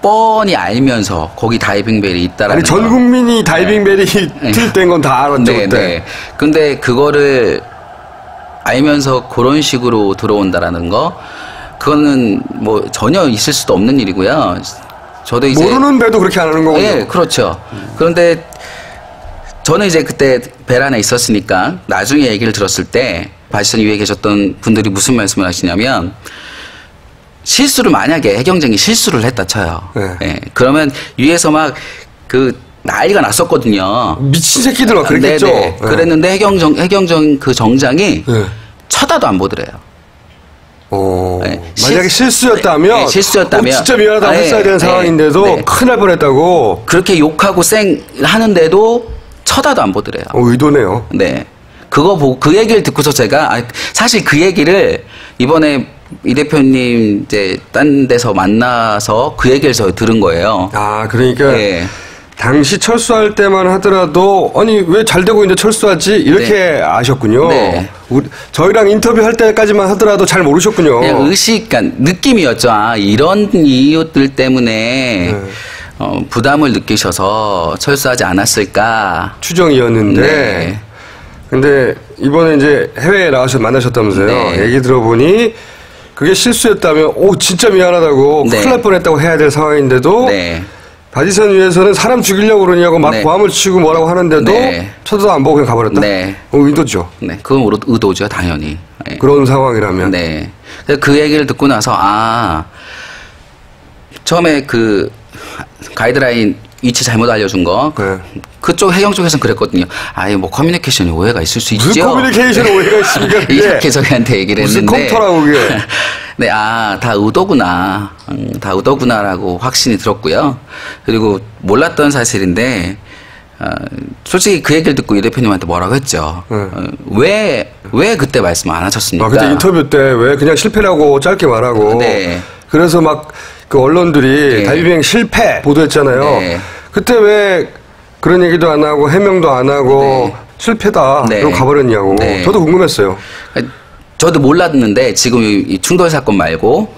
뻔히 알면서 거기 다이빙벨이 있다라는 아니 전 국민이 다이빙벨이 투입된 건 다 알았죠. 근데 그거를 알면서 그런 식으로 들어온다라는 거 그거는 뭐 전혀 있을 수도 없는 일이고요. 저도 이제 모르는 배도 그렇게 안 하는 거군요. 그렇죠. 그런데 저는 이제 그때 벨 안에 있었으니까 나중에 얘기를 들었을 때 바지선 위에 계셨던 분들이 무슨 말씀을 하시냐면 실수를 만약에 해경정이 실수를 했다 쳐요. 그러면 위에서 막 그 난리가 났었거든요. 미친 새끼들 막 그랬겠죠. 그랬는데 해경정 그 정장이 쳐다도 안 보더래요. 만약에 실수였다면 진짜 미안하다고 했어야 되는 상황인데도 큰일 날 뻔했다고 그렇게 욕하고 하는데도 쳐다도 안 보더래요. 의도네요. 그거 보고 그 얘기를 듣고서 제가 사실 그 얘기를 이번에 이 대표님 이제 딴 데서 만나서 그 얘기를 저 들은 거예요. 그러니까 당시 철수할 때만 하더라도 아니 왜 잘 되고 있는데 철수하지 이렇게 아셨군요. 저희랑 인터뷰할 때까지만 하더라도 잘 모르셨군요. 그냥 그러니까 느낌이었죠. 이런 이유들 때문에 부담을 느끼셔서 철수하지 않았을까 추정이었는데 근데 이번에 이제 해외에 나가서 만나셨다면서요. 얘기 들어보니 그게 실수였다면 진짜 미안하다고 큰일 날 뻔했다고 해야 될 상황인데도 바지선 위에서는 사람 죽이려고 그러냐고 막 고함을 치고 뭐라고 하는데도 쳐다도 안 보고 그냥 가버렸다? 의도죠. 그건 의도죠, 당연히. 그런 상황이라면. 그 얘기를 듣고 나서 처음에 그 가이드라인 위치 잘못 알려준 거 그쪽 해경 쪽에서는 그랬거든요. 뭐 커뮤니케이션에 오해가 있을 수 있죠. 무슨 커뮤니케이션에 오해가 있습니까? 이렇게 저희한테 얘기를 무슨 했는데 무슨 컴퓨터라고 그게. 다 의도구나. 다 의도구나라고 확신이 들었고요. 그리고 몰랐던 사실인데 솔직히 그 얘기를 듣고 이 대표님한테 뭐라고 했죠. 왜 그때 말씀 안 하셨습니까? 그때 인터뷰 때 왜 그냥 실패라고 짧게 말하고 그래서 막 그 언론들이 네. 다이빙 실패 보도했잖아요. 네. 그때 왜 그런 얘기도 안 하고 해명도 안 하고 네. 실패다. 네. 그럼 가버렸냐고. 네. 저도 궁금했어요. 저도 몰랐는데 지금 이 충돌 사건 말고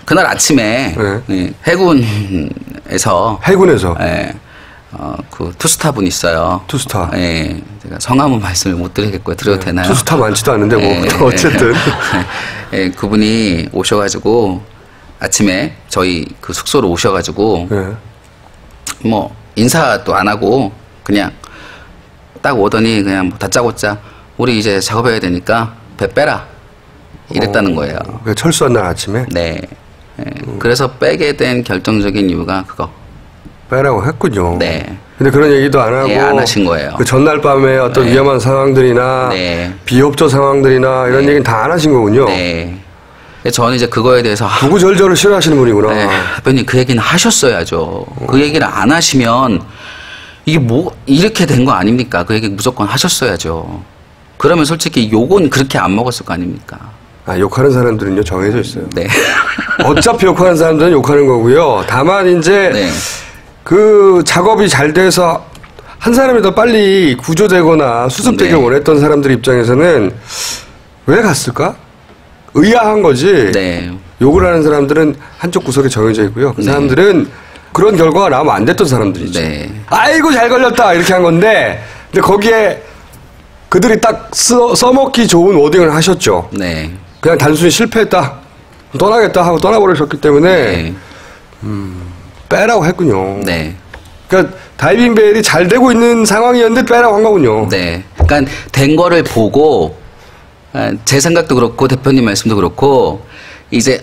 그날 아침에 네, 해군에서 네, 그 투스타 분 있어요. 투스타. 네, 제가 성함은 말씀을 못 드리겠고요. 드려도 되나요? 투스타 많지도 않은데 뭐 네, 어쨌든 네, 그분이 오셔가지고 아침에 저희 그 숙소로 오셔가지고 뭐 인사도 안 하고 그냥 딱 오더니 그냥 뭐 다짜고짜 우리 이제 작업해야 되니까 배 빼라 이랬다는 거예요. 철수한 날 아침에? 네. 네. 그래서 빼게 된 결정적인 이유가 그거. 빼라고 했군요. 네. 근데 그런 얘기도 안 하고 네, 안 하신 거예요. 그 전날 밤에 어떤 네. 위험한 상황들이나 네. 비협조 상황들이나 이런 얘기는 다 안 하신 거군요. 네. 저는 이제 그거에 대해서 구구절절을 싫어하시는 분이구나. 네, 대표님 그 얘기는 하셨어야죠. 그 얘기를 안 하시면 이게 뭐 이렇게 된 거 아닙니까? 그 얘기 무조건 하셨어야죠. 그러면 솔직히 욕은 그렇게 안 먹었을 거 아닙니까? 아, 욕하는 사람들은요 정해져 있어요. 네. 어차피 욕하는 사람들은 욕하는 거고요. 다만 이제 네. 그 작업이 잘 돼서 한 사람이 더 빨리 구조되거나 수습되길 네. 원했던 사람들 입장에서는 왜 갔을까? 의아한 거지. 네. 욕을 하는 사람들은 한쪽 구석에 정해져 있고요. 그 사람들은 그런 결과가 나오면 안 됐던 사람들이지. 네. 아이고 잘 걸렸다 이렇게 한 건데, 근데 거기에 그들이 딱 써먹기 좋은 워딩을 하셨죠. 네. 그냥 단순히 실패했다, 떠나겠다 하고 떠나버리셨기 때문에 빼라고 했군요. 네. 그러니까 다이빙 벨이 잘 되고 있는 상황이었는데 빼라고 한 거군요. 네. 그러니까 된 거를 보고 제 생각도 그렇고 대표님 말씀도 그렇고 이제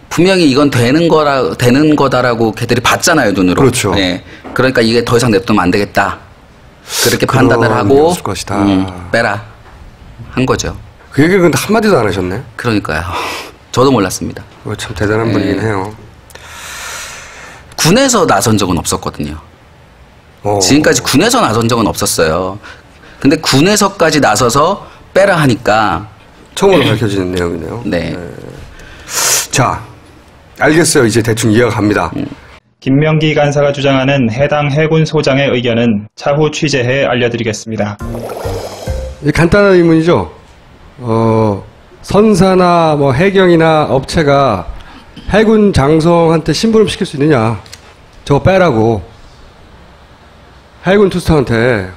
분명히 이건 되는 거다라고 걔들이 봤잖아요, 눈으로. 그렇죠. 네. 그러니까 이게 더 이상 냅두면 안 되겠다. 그렇게 판단을 하고 빼라 한 거죠. 그 얘기를 근데 한마디도 안 하셨네. 그러니까요. 저도 몰랐습니다. 참 대단한 분이긴 해요. 군에서 나선 적은 없었거든요. 지금까지 군에서 나선 적은 없었어요. 근데 군에서까지 나서서 빼라 하니까 처음으로 밝혀지는 내용이네요. 네. 자, 알겠어요. 이제 대충 이해갑니다. 김명기 간사가 주장하는 해당 해군 소장의 의견은 차후 취재해 알려드리겠습니다. 간단한 의문이죠. 선사나 뭐 해경이나 업체가 해군 장성한테 심부름 시킬 수 있느냐? 저거 빼라고. 해군 투스타한테.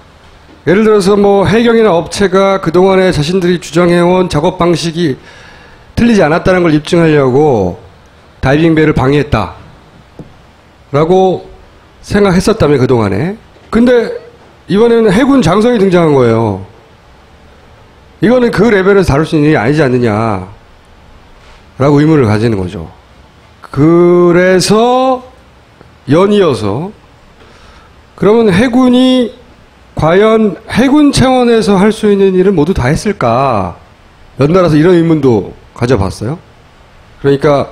예를 들어서 뭐 해경이나 업체가 그동안에 자신들이 주장해온 작업 방식이 틀리지 않았다는 걸 입증하려고 다이빙벨을 방해했다 라고 생각했었다며 그동안에. 근데 이번에는 해군 장성이 등장한 거예요. 이거는 그 레벨에서 다룰 수 있는 일이 아니지 않느냐 라고 의문을 가지는 거죠. 그래서 연이어서 그러면 해군이 과연 해군 차원에서 할 수 있는 일을 모두 다 했을까? 연달아서 이런 의문도 가져봤어요. 그러니까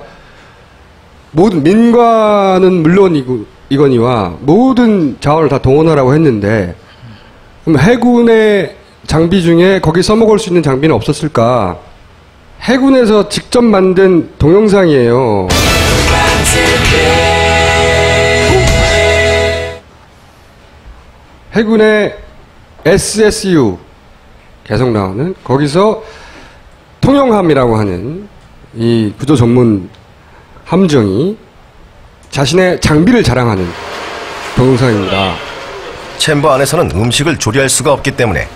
모든 민관은 물론이거니와 모든 자원을 다 동원하라고 했는데 그럼 해군의 장비 중에 거기 써먹을 수 있는 장비는 없었을까? 해군에서 직접 만든 동영상이에요. 해군의 SSU 계속 나오는 거기서 통영함이라고 하는 이 구조 전문 함정이 자신의 장비를 자랑하는 동영상입니다. 챔버 안에서는 음식을 조리할 수가 없기 때문에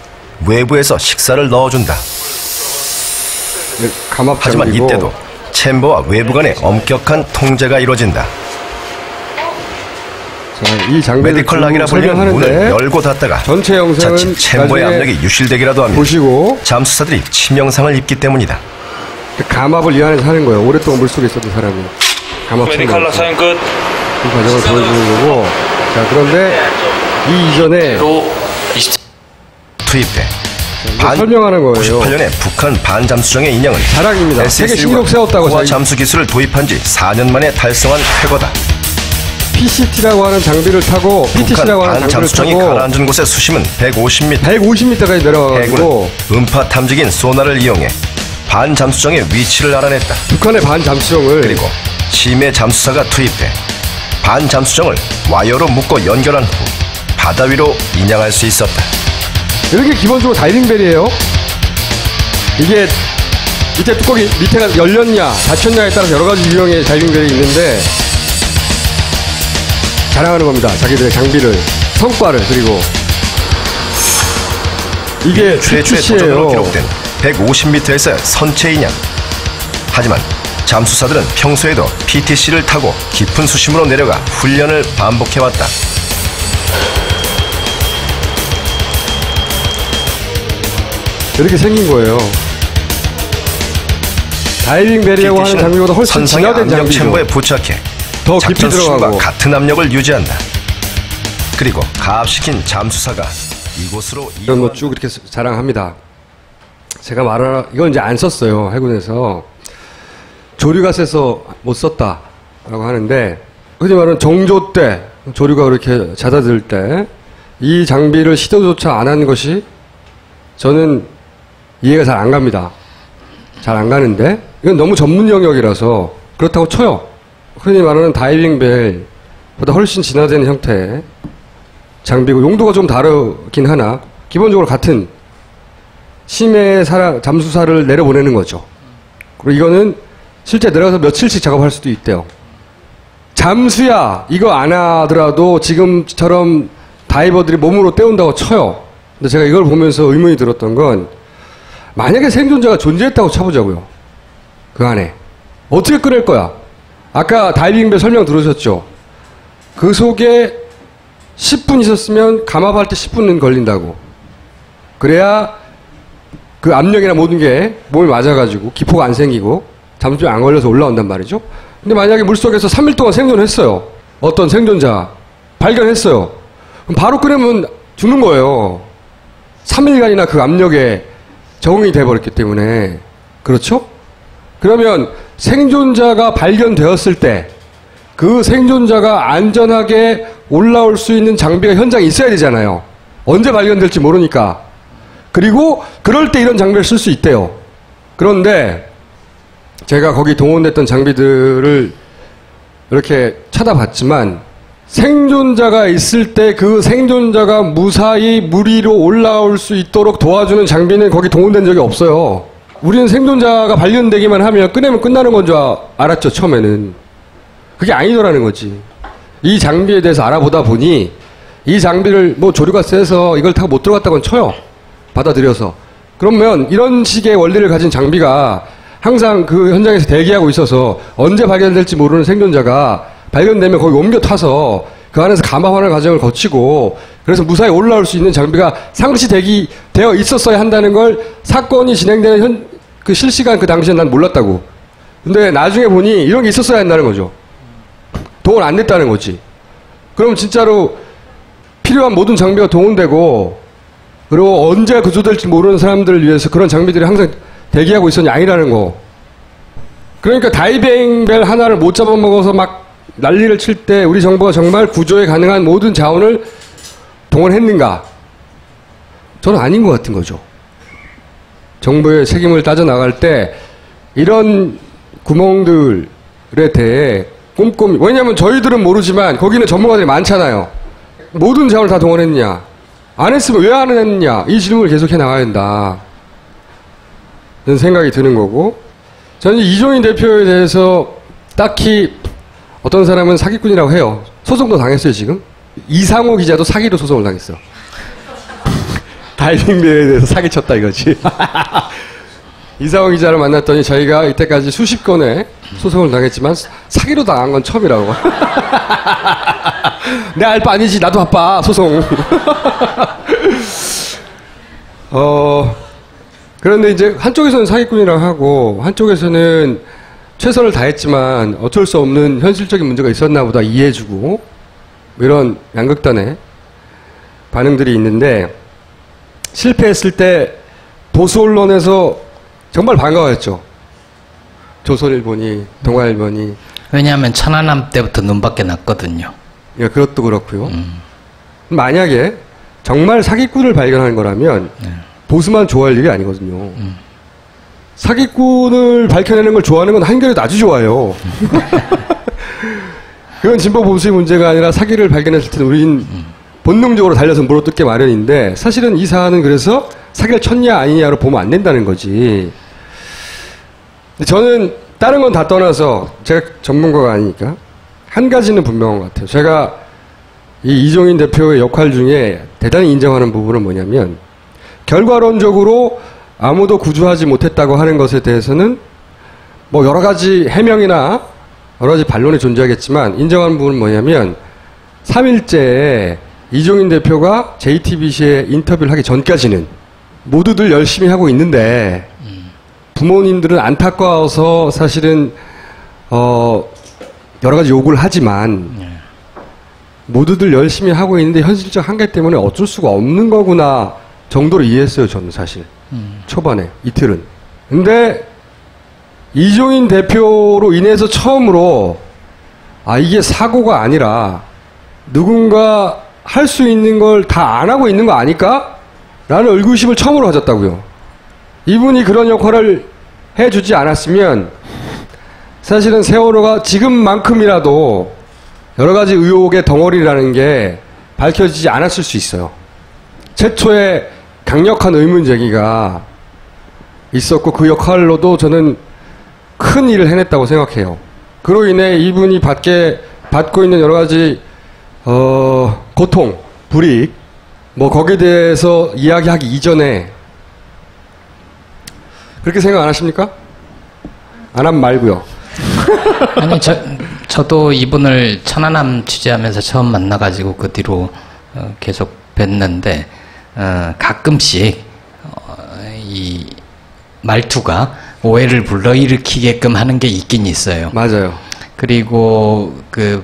외부에서 식사를 넣어준다. 하지만 이때도 챔버와 외부 간의 엄격한 통제가 이루어진다. 자, 이 장비를 메디컬락이라 불리는 문을 열고 닫다가 전체 영상은 자칫 챔버의 압력이 유실되기라도 하면 보시고 잠수사들이 치명상을 입기 때문이다. 감압을 이 안에서 하는 거예요. 오랫동안 물속에 있었던 사람이. 메디컬락 사용 끝. 그 과정을 보여주는 거고. 자, 그런데 이 이전에 투입돼. 설명하는 거예요. 98년에 북한 반잠수정의 인형은 자랑입니다. 세계 신기록 세웠다고 고화 잠수 기술을 도입한 지 4년 만에 달성한 쾌거다. PCT라고 하는 장비를 타고 PTC라고 하는 장비를 잠수정이 타고 가라앉은 곳의 수심은 150m. 150m까지 내려가가지고 음파 탐지기인 소나를 이용해 반잠수정의 위치를 알아냈다. 북한의 반잠수정을 그리고 치매 잠수사가 투입돼 반잠수정을 와이어로 묶어 연결한 후 바다 위로 인양할 수 있었다. 이렇게 기본적으로 다이빙벨이에요. 이게 밑에 뚜껑이 밑에가 열렸냐 닫혔냐에 따라서 여러 가지 유형의 다이빙벨이 있는데 자랑하는 겁니다. 자기들의 장비를, 성과를. 그리고 이게 최초의 도전으로 기록된 150m에서의 선체 인양. 하지만 잠수사들은 평소에도 PTC를 타고 깊은 수심으로 내려가 훈련을 반복해왔다. 이렇게 생긴 거예요. 다이빙 배리라고 하는 장비보다 훨씬 진화된 장비죠. 챔버에 부착해 더 깊이 들어가고 같은 압력을 유지한다. 그리고 가압시킨 잠수사가 이곳으로 이런 거 쭉 이렇게 자랑합니다. 제가 이건 이제 안 썼어요. 해군에서 조류가 세서 못 썼다라고 하는데, 흔히 말하는 정조 때 조류가 그렇게 잦아들 때 이 장비를 시도조차 안 한 것이 저는 이해가 잘 안 갑니다. 잘 안 가는데 이건 너무 전문 영역이라서 그렇다고 쳐요. 흔히 말하는 다이빙 벨보다 훨씬 진화된 형태의 장비고 용도가 좀 다르긴 하나 기본적으로 같은 심해 잠수사를 내려보내는 거죠. 그리고 이거는 실제 내려가서 며칠씩 작업할 수도 있대요. 잠수야 이거 안 하더라도 지금처럼 다이버들이 몸으로 떼온다고 쳐요. 근데 제가 이걸 보면서 의문이 들었던 건 만약에 생존자가 존재했다고 쳐보자고요. 그 안에 어떻게 꺼낼 거야? 아까 다이빙벨 설명 들으셨죠? 그 속에 10분 있었으면 감압할 때 10분은 걸린다고. 그래야 그 압력이나 모든 게 몸에 맞아가지고 기포가 안 생기고 잠수증 안 걸려서 올라온단 말이죠. 근데 만약에 물속에서 3일 동안 생존했어요. 어떤 생존자 발견했어요. 그럼 바로 꺼내면 죽는 거예요. 3일간이나 그 압력에 적응이 돼버렸기 때문에. 그렇죠? 그러면 생존자가 발견되었을 때 그 생존자가 안전하게 올라올 수 있는 장비가 현장에 있어야 되잖아요. 언제 발견될지 모르니까. 그리고 그럴 때 이런 장비를 쓸 수 있대요. 그런데 제가 거기 동원됐던 장비들을 이렇게 쳐다봤지만 생존자가 있을 때 그 생존자가 무사히 물 위로 올라올 수 있도록 도와주는 장비는 거기 동원된 적이 없어요. 우리는 생존자가 발견되기만 하면 꺼내면 끝나는 건 줄 알았죠, 처음에는. 그게 아니더라는 거지. 이 장비에 대해서 알아보다 보니 이 장비를 뭐 조류가 세서 이걸 타고 못 들어갔다고는 쳐요. 받아들여서. 그러면 이런 식의 원리를 가진 장비가 항상 그 현장에서 대기하고 있어서 언제 발견될지 모르는 생존자가 발견되면 거기 옮겨 타서 그 안에서 감압하는 과정을 거치고 그래서 무사히 올라올 수 있는 장비가 상시 대기되어 있었어야 한다는 걸 사건이 진행되는 그 실시간 그 당시에 난 몰랐다고. 근데 나중에 보니 이런 게 있었어야 한다는 거죠. 동원 안 됐다는 거지. 그럼 진짜로 필요한 모든 장비가 동원되고 그리고 언제 구조될지 모르는 사람들을 위해서 그런 장비들이 항상 대기하고 있었냐 아니라는 거. 그러니까 다이빙벨 하나를 못 잡아먹어서 막 난리를 칠 때 우리 정부가 정말 구조에 가능한 모든 자원을 동원했는가? 저는 아닌 것 같은 거죠. 정부의 책임을 따져나갈 때 이런 구멍들에 대해 꼼꼼히, 왜냐하면 저희들은 모르지만 거기는 전문가들이 많잖아요. 모든 자원을 다 동원했느냐? 안 했으면 왜 안 했느냐? 이 질문을 계속해 나가야 된다. 이런 생각이 드는 거고, 저는 이종인 대표에 대해서 딱히 어떤 사람은 사기꾼이라고 해요. 소송도 당했어요, 지금. 이상호 기자도 사기로 소송을 당했어. 다이빙벨에 대해서 사기쳤다 이거지. 이상호 기자를 만났더니 저희가 이때까지 수십 건의 소송을 당했지만 사기로 당한 건 처음이라고. 내 알 바 아니지, 나도 바빠, 소송. 그런데 이제 한쪽에서는 사기꾼이라고 하고 한쪽에서는 최선을 다했지만 어쩔 수 없는 현실적인 문제가 있었나 보다 이해해주고 이런 양극단의 반응들이 있는데, 실패했을 때 보수 언론에서 정말 반가워했죠. 조선일보니 동아일보니. 왜냐하면 천안함 때부터 눈밖에 났거든요. 예, 그것도 그렇고요. 만약에 정말 사기꾼을 발견한 거라면 보수만 좋아할 일이 아니거든요. 사기꾼을 밝혀내는 걸 좋아하는 건 한겨레도 아주 좋아요. 그건 진보 보수의 문제가 아니라 사기를 발견했을 때는 우린 본능적으로 달려서 물어뜯게 마련인데 사실은 이 사안은 그래서 사기를 쳤냐 아니냐로 보면 안 된다는 거지. 저는 다른 건 다 떠나서 제가 전문가가 아니니까 한 가지는 분명한 것 같아요. 제가 이 이종인 대표의 역할 중에 대단히 인정하는 부분은 뭐냐면 결과론적으로 아무도 구조하지 못했다고 하는 것에 대해서는 뭐 여러 가지 해명이나 여러 가지 반론이 존재하겠지만 인정하는 부분은 뭐냐면 3일째에 이종인 대표가 JTBC에 인터뷰를 하기 전까지는 모두들 열심히 하고 있는데 부모님들은 안타까워서 사실은 여러 가지 요구를 하지만 모두들 열심히 하고 있는데 현실적 한계 때문에 어쩔 수가 없는 거구나 정도로 이해했어요. 저는 사실 초반에 이틀은. 근데 이종인 대표로 인해서 처음으로 아 이게 사고가 아니라 누군가 할 수 있는 걸 다 안 하고 있는 거 아닐까? 라는 의구심을 처음으로 가졌다고요. 이분이 그런 역할을 해주지 않았으면 사실은 세월호가 지금만큼이라도 여러 가지 의혹의 덩어리라는 게 밝혀지지 않았을 수 있어요. 최초의 강력한 의문 제기가 있었고 그 역할로도 저는 큰 일을 해냈다고 생각해요. 그로 인해 이분이 받고 있는 여러 가지 고통, 불이익 뭐 거기에 대해서 이야기하기 이전에 그렇게 생각 안 하십니까? 안 하면 말고요. 아니 저도 이분을 천안함 취재하면서 처음 만나가지고 그 뒤로 계속 뵀는데 가끔씩 이 말투가 오해를 불러일으키게끔 하는 게 있긴 있어요. 맞아요. 그리고 그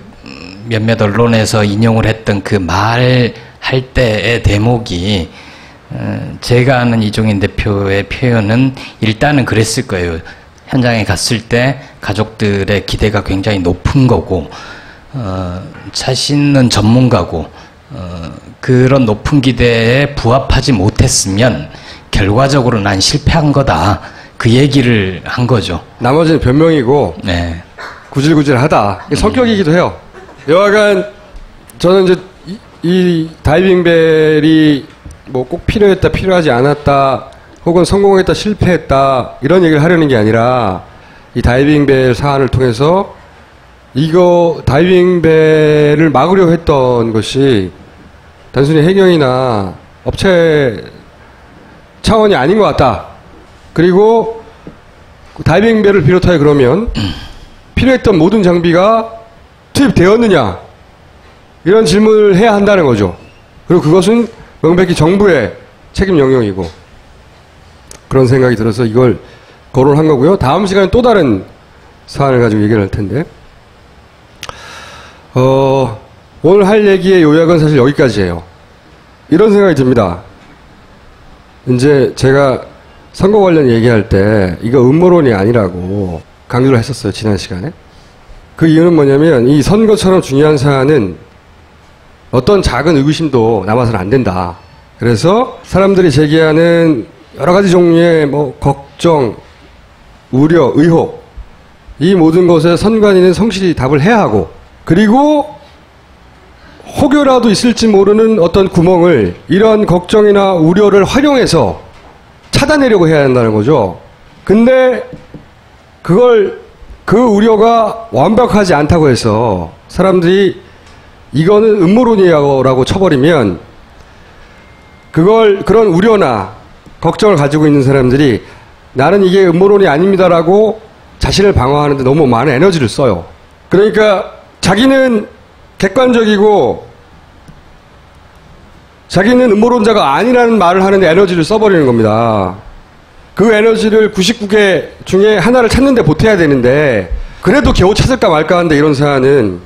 몇몇 언론에서 인용을 했던 그 말할 때의 대목이 제가 아는 이종인 대표의 표현은 일단은 그랬을 거예요. 현장에 갔을 때 가족들의 기대가 굉장히 높은 거고 자신은 전문가고 그런 높은 기대에 부합하지 못했으면 결과적으로 난 실패한 거다. 그 얘기를 한 거죠. 나머지는 변명이고 네. 구질구질하다. 성격이기도 해요. 여하간 저는 이제 이 다이빙벨이 뭐 꼭 필요했다 필요하지 않았다 혹은 성공했다 실패했다 이런 얘기를 하려는 게 아니라 이 다이빙벨 사안을 통해서 이거 다이빙벨을 막으려고 했던 것이 단순히 해경이나 업체 차원이 아닌 것 같다. 그리고 다이빙벨을 비롯하여 그러면 필요했던 모든 장비가 투입되었느냐 이런 질문을 해야 한다는 거죠. 그리고 그것은 명백히 정부의 책임 영역이고 그런 생각이 들어서 이걸 거론한 거고요. 다음 시간에 또 다른 사안을 가지고 얘기를 할 텐데 오늘 할 얘기의 요약은 사실 여기까지예요. 이런 생각이 듭니다. 이제 제가 선거 관련 얘기할 때 이거 음모론이 아니라고 강조를 했었어요. 지난 시간에. 그 이유는 뭐냐면 이 선거처럼 중요한 사안은 어떤 작은 의구심도 남아서는 안 된다. 그래서 사람들이 제기하는 여러 가지 종류의 뭐 걱정, 우려, 의혹 이 모든 것에 선관위는 성실히 답을 해야 하고 그리고 혹여라도 있을지 모르는 어떤 구멍을 이런 걱정이나 우려를 활용해서 찾아내려고 해야 한다는 거죠. 근데 그 우려가 완벽하지 않다고 해서 사람들이 이거는 음모론이라고 쳐버리면 그런 우려나 걱정을 가지고 있는 사람들이 나는 이게 음모론이 아닙니다라고 자신을 방어하는데 너무 많은 에너지를 써요. 그러니까 자기는 객관적이고 자기는 음모론자가 아니라는 말을 하는데 에너지를 써버리는 겁니다. 그 에너지를 99개 중에 하나를 찾는데 보태야 되는데 그래도 겨우 찾을까 말까 하는데 이런 사안은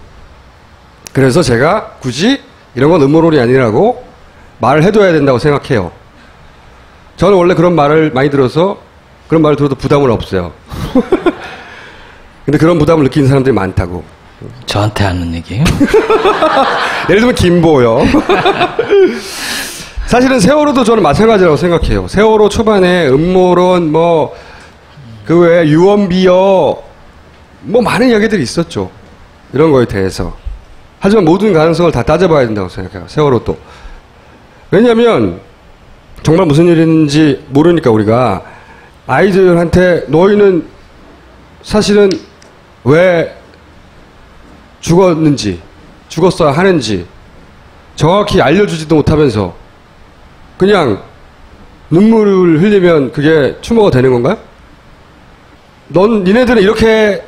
그래서 제가 굳이 이런 건 음모론이 아니라고 말을 해둬야 된다고 생각해요. 저는 원래 그런 말을 많이 들어서 그런 말을 들어도 부담은 없어요. 근데 그런 부담을 느끼는 사람들이 많다고. 저한테 하는 얘기예요? 예를 들면 김보요. 사실은 세월호도 저는 마찬가지라고 생각해요. 세월호 초반에 음모론 그 외에 유언비어 뭐 많은 이야기들이 있었죠. 이런 거에 대해서. 하지만 모든 가능성을 다 따져봐야 된다고 생각해요. 세월호도. 왜냐하면 정말 무슨 일인지 모르니까 우리가 아이들한테 너희는 사실은 왜 죽었어야 하는지 정확히 알려주지도 못하면서 그냥 눈물을 흘리면 그게 추모가 되는 건가요? 니네들은 이렇게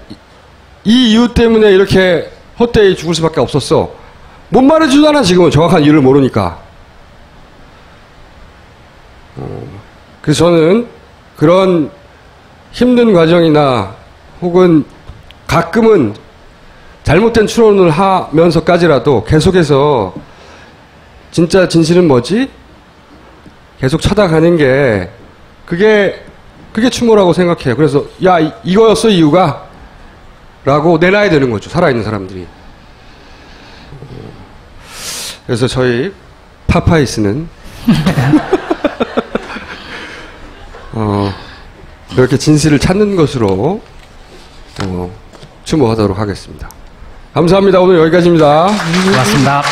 이 이유 때문에 이렇게 헛되이 죽을 수밖에 없었어. 못 말해주잖아. 지금은 정확한 이유를 모르니까. 그래서 저는 그런 힘든 과정이나 혹은 가끔은 잘못된 추론을 하면서까지라도 계속해서 진짜 진실은 뭐지? 계속 찾아가는 게 그게 추모라고 생각해요. 그래서 야 이거였어 이유가? 라고 내놔야 되는 거죠. 살아있는 사람들이. 그래서 저희 파파이스는 이렇게 진실을 찾는 것으로 추모하도록 하겠습니다. 감사합니다. 오늘 여기까지입니다. 고맙습니다.